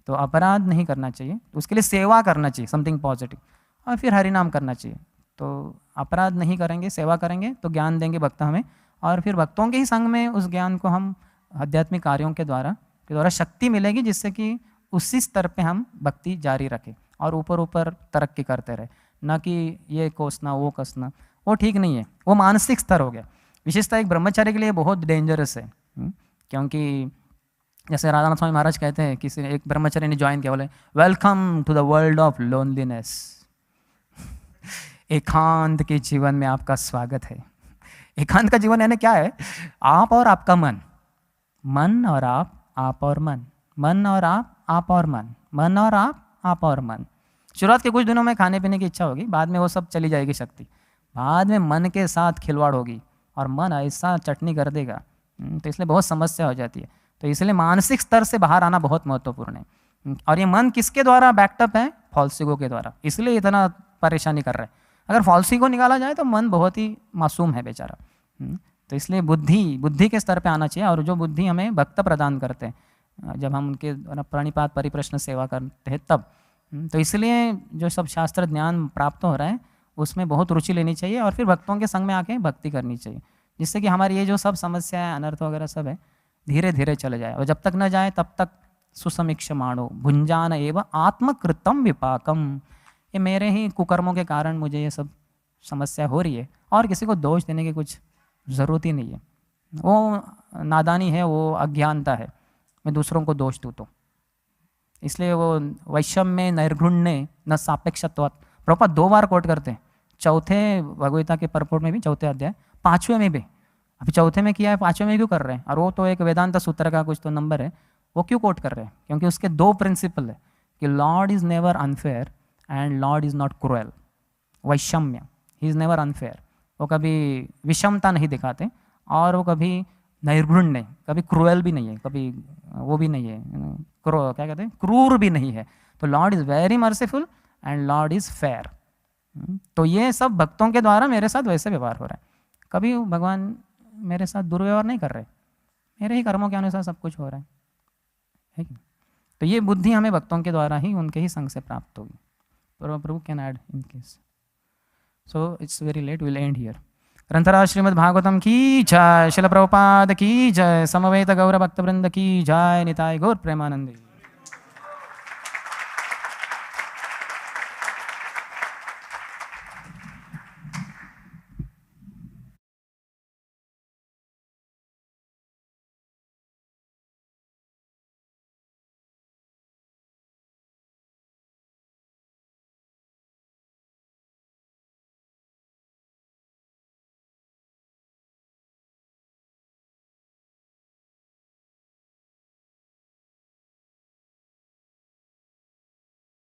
तो अपराध नहीं करना चाहिए। तो उसके लिए सेवा करना चाहिए, समथिंग पॉजिटिव, और फिर हरि नाम करना चाहिए। तो अपराध नहीं करेंगे, सेवा करेंगे तो ज्ञान देंगे भक्त हमें, और फिर भक्तों के ही संग में उस ज्ञान को हम आध्यात्मिक कार्यों के द्वारा शक्ति मिलेगी, जिससे कि उसी स्तर पे हम भक्ति जारी रखें और ऊपर ऊपर तरक्की करते रहे, ना कि ये कोसना वो कसना, वो ठीक नहीं है, वो मानसिक स्तर हो गया। विशेषता एक ब्रह्मचारी के लिए बहुत डेंजरस है, क्योंकि जैसे राधानाथ स्वामी महाराज कहते हैं, किसी एक ब्रह्मचारी ने ज्वाइन किया, बोले welcome to the world of loneliness, एकांत के जीवन में आपका स्वागत है। एकांत का जीवन यानी क्या है? आप और आपका मन, मन और आप और मन, मन और आप और मन, मन और आप और मन। शुरुआत के कुछ दिनों में खाने पीने की इच्छा होगी, बाद में वो सब चली जाएगी शक्ति, बाद में मन के साथ खिलवाड़ होगी और मन ऐसा चटनी कर देगा, तो इसलिए बहुत समस्या हो जाती है। तो इसलिए मानसिक स्तर से बाहर आना बहुत महत्वपूर्ण है। और ये मन किसके द्वारा बैकअप है? फॉल्स ईगो के द्वारा, इसलिए इतना परेशानी कर रहा है। अगर फॉल्स ईगो निकाला जाए तो मन बहुत ही मासूम है बेचारा। तो इसलिए बुद्धि के स्तर पे आना चाहिए, और जो बुद्धि हमें भक्त प्रदान करते हैं जब हम उनके प्रणिपात परिप्रश्न सेवा करते हैं तब। तो इसलिए जो सब शास्त्र ज्ञान प्राप्त हो रहा है उसमें बहुत रुचि लेनी चाहिए, और फिर भक्तों के संग में आके भक्ति करनी चाहिए, जिससे कि हमारी ये जो सब समस्या है, अनर्थ वगैरह सब है, धीरे धीरे चले जाए। और जब तक न जाए तब तक सुसमीक्षमाणो भुंजान एवं आत्मकृतम विपाकम, ये मेरे ही कुकर्मों के कारण मुझे ये सब समस्या हो रही है, और किसी को दोष देने की कुछ ज़रूरत ही नहीं है। वो नादानी है, वो अज्ञानता है, मैं दूसरों को दोष दूँ तो। इसलिए वो वैषम्य नैर्गुण्य न सापेक्षत्वात् प्रभुपाद 2 बार कोट करते हैं, चौथे भगवद्गीता के परपोर्ट में भी, चौथे अध्याय, 5वें में भी। अभी चौथे में किया है, 5वें में क्यों कर रहे हैं? और वो तो एक वेदांत सूत्र का कुछ तो नंबर है, वो क्यों कोट कर रहे हैं? क्योंकि उसके 2 प्रिंसिपल है कि lord is never unfair and lord is not cruel. वैषम्य, ही इज़ नेवर अनफेयर, वो कभी विषमता नहीं दिखाते, और वो कभी नैर्गुण्य, कभी क्रूएल भी नहीं है, कभी वो भी नहीं है, क्या कहते हैं, क्रूर भी नहीं है। तो Lord is very merciful and lord is fair. तो ये सब भक्तों के द्वारा मेरे साथ वैसे व्यवहार हो रहा है, कभी भगवान मेरे साथ दुर्व्यवहार नहीं कर रहे, मेरे ही कर्मों के अनुसार सब कुछ हो रहा है कि? तो ये बुद्धि हमें भक्तों के द्वारा ही, उनके ही संग से प्राप्त होगी। प्रभु can add in case. So it's very late, will end here. ग्रंथराज श्रीमद् भागवतम की जय, शिल प्रभुपाद की जय, समवेत गौर भक्त वृंद की जय, निताय गौर प्रेमानंद।